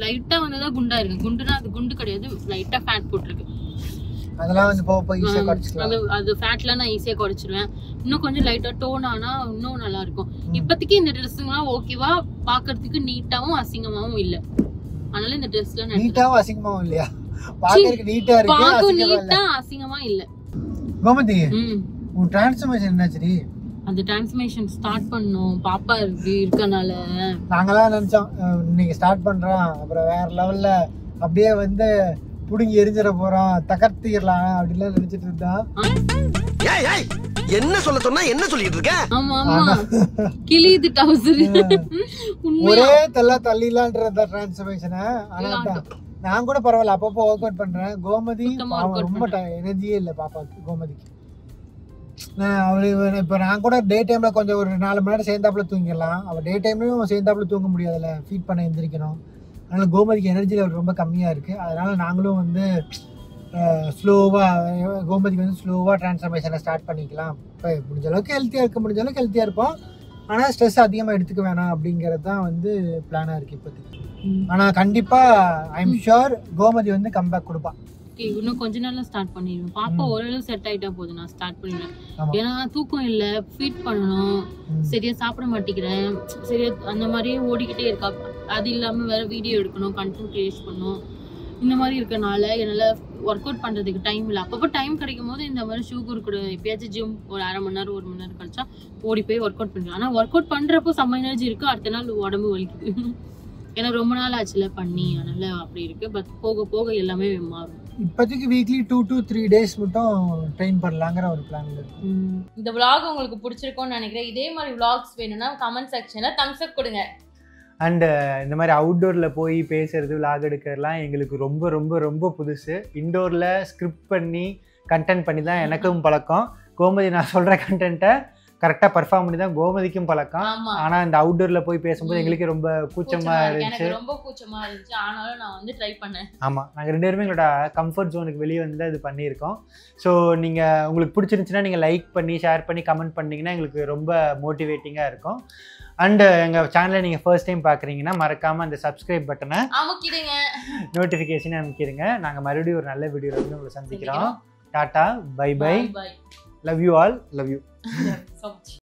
லைட்டா வந்ததான் குண்டா இருக்கு. குண்டுனா அது குண்டு கிடையாது, லைட்டா ஃபேட் போட்டுருக்கு. அதெல்லாம் வந்து போக ஈஸியா குறைச்சிக்கலாம். அது ஃபேட்லாம் நான் ஈஸியா குறைச்சிடுவேன். இன்னும் கொஞ்சம் லைட்டா டோன் ஆனா இன்னும் நல்லா இருக்கும். இப்போதைக்கு இந்த ட்ரெஸ்ஸுங்கலாம் ஓகேவா, பாக்குறதுக்கு நீட்டாவும் அசிங்கமாவும் இல்ல. அதனால இந்த ட்ரெஸ்லாம் நீட்டாவும் அசிங்கமாவும் இல்லையா? பாக்குறதுக்கு நீட்டா இருக்கு, நீட்டா அசிங்கமா இல்ல. கோமதி உன் டிரான்ஸ்ஃபர்மேஷன் என்னாச்சுடி? அந்த டிரான்ஸ்ஃபர்மேஷன் ஸ்டார்ட் பண்ணோம். பாப்பா இருக்கனால நாங்களாம் நினைச்சோம் இன்னைக்கு ஸ்டார்ட் பண்றோம், அப்புறம் வேற லெவல்ல அப்படியே வந்து புடுங்கி எரிஞ்சிட போறோம், தகர்த்திடலாம் அப்படிலாம் நினைச்சிட்டு இருந்தோம். என்ன சொல்ல சொன்னா என்ன சொல்லிட்டு இருக்க? ஆமா ஆமா கிளிது டவுசர் ஒரே தள்ளிலான்ற டிரான்ஸ்ஃபர்மேஷனை. ஆனா நான் கூட பரவாயில்ல, அப்பப்போ ஒர்க் அவுட் பண்றேன். கோமதி ரொம்ப எனர்ஜியே இல்லை பாப்பாவுக்கு. கோமதிக்கு அவரு இப்போ நான் கூட டே டைம்ல கொஞ்சம் ஒரு 4 மணி நேரம் சேர்ந்தாப்புல தூங்கிடலாம். அவள் டே டைம்லயும் சேர்ந்தாப்புல தூங்க முடியாதுல்ல, ஃபீட் பண்ண எந்திரிக்கணும். அதனால கோமதிக்கு எனர்ஜி லெவல் ரொம்ப கம்மியாக இருக்குது. அதனால நாங்களும் வந்து ஸ்லோவாக கோமதிக்கு வந்து ஸ்லோவாக டிரான்ஸ்ஃபர்மேஷனை ஸ்டார்ட் பண்ணிக்கலாம். இப்போ முடிஞ்ச அளவுக்கு ஹெல்த்தியாக ஹெல்த்தியாக இருப்போம். ஆனால் ஸ்ட்ரெஸ் அதிகமாக எடுத்துக்க வேணாம் அப்படிங்கிறது தான் வந்து பிளானாக இருக்குது இப்போதைக்கு. ஆனால் கண்டிப்பாக ஐ எம் ஷுர் கோமதி வந்து கம்பேக் கொடுப்பா. இன்னும் கொஞ்ச நாள்ல ஸ்டார்ட் பண்ணிடுவேன். பாப்பா ஓரளவு செட் ஆயிட்டா போதும், நான் ஸ்டார்ட் பண்ணிடுவேன். ஏன்னா தூக்கம் இல்ல, ஃபீட் பண்ணணும், சரியா சாப்பிட மாட்டேங்கிறேன், சரியா அந்த மாதிரியே ஓடிக்கிட்டே இருக்கா. அது இல்லாம வேற வீடியோ எடுக்கணும், கண்டென்ட் கிரியேட் பண்ணணும், இந்த மாதிரி இருக்கனால என்னால ஒர்க் அவுட் பண்றதுக்கு டைம் இல்லை. அப்பப்போ டைம் கிடைக்கும் போது இந்த மாதிரி ஷூகர் கூட எப்பயாச்சும் ஜிம் ஒரு 1/2 மணி நேரம் 1 மணி நேரம் கழிச்சா ஓடி போய் ஒர்க் அவுட் பண்ணுறேன். ஆனால் ஒர்க் அவுட் பண்றப்போ செம்ம எனர்ஜி இருக்கு, அடுத்த நாள் உடம்பு வலிக்குது. ஏன்னா ரொம்ப நாள் ஆச்சுல பண்ணி, அதனால அப்படி இருக்கு. பட் போக போக எல்லாமே மாறும். இப்போதைக்கு வீக்லி 2 to 3 days மட்டும் ட்ரெயின் பண்ணலாங்கிற ஒரு பிளான் இருக்கு. இந்த vlog உங்களுக்கு பிடிச்சிருக்கும்னு நினைக்கிறேன். இதே மாதிரி vlogs வேணும்னா கமெண்ட் செக்ஷன்ல தம்ஸ் அப் கொடுங்க. அண்டு இந்த மாதிரி அவுட்டோரில் போய் பேசுறது, விளாக் எடுக்கிறதுலாம் எங்களுக்கு ரொம்ப ரொம்ப ரொம்ப புதுசு. இன்டோரில் ஸ்கிரிப்ட் பண்ணி கண்டென்ட் பண்ணி தான் எனக்கும் பழக்கம். கோமதி நான் சொல்கிற கண்டென்ட்டை கரெக்டாக பர்ஃபார்ம் பண்ணி தான் கோமதிக்கும் பழக்கம். ஆனால் இந்த அவுட்டோரில் போய் பேசும்போது எங்களுக்கு ரொம்ப கூச்சமாக இருந்துச்சு. ரொம்ப கூச்சமாக இருந்துச்சு, ஆனாலும் நான் வந்து ட்ரை பண்ணேன். ஆமாம், நாங்கள் 2 பேருமே எங்களோட கம்ஃபர்ட் ஜோனுக்கு வெளியே வந்து இது பண்ணியிருக்கோம். ஸோ நீங்கள் உங்களுக்கு பிடிச்சிருந்துச்சுன்னா நீங்கள் லைக் பண்ணி ஷேர் பண்ணி கமெண்ட் பண்ணிங்கன்னா எங்களுக்கு ரொம்ப மோட்டிவேட்டிங்காக இருக்கும். அண்ட் எங்கள் சேனலை நீங்கள் ஃபர்ஸ்ட் டைம் பார்க்குறீங்கன்னா மறக்காமல் அந்த சப்ஸ்கிரைப் பட்டனை அமுக்கிடுங்க, நோட்டிஃபிகேஷனை அமுக்கிடுங்க. நாங்கள் மறுபடியும் ஒரு நல்ல வீடியோவில் வந்து உங்களை சந்திக்கிறோம். Tata, bye bye, love you all, love you.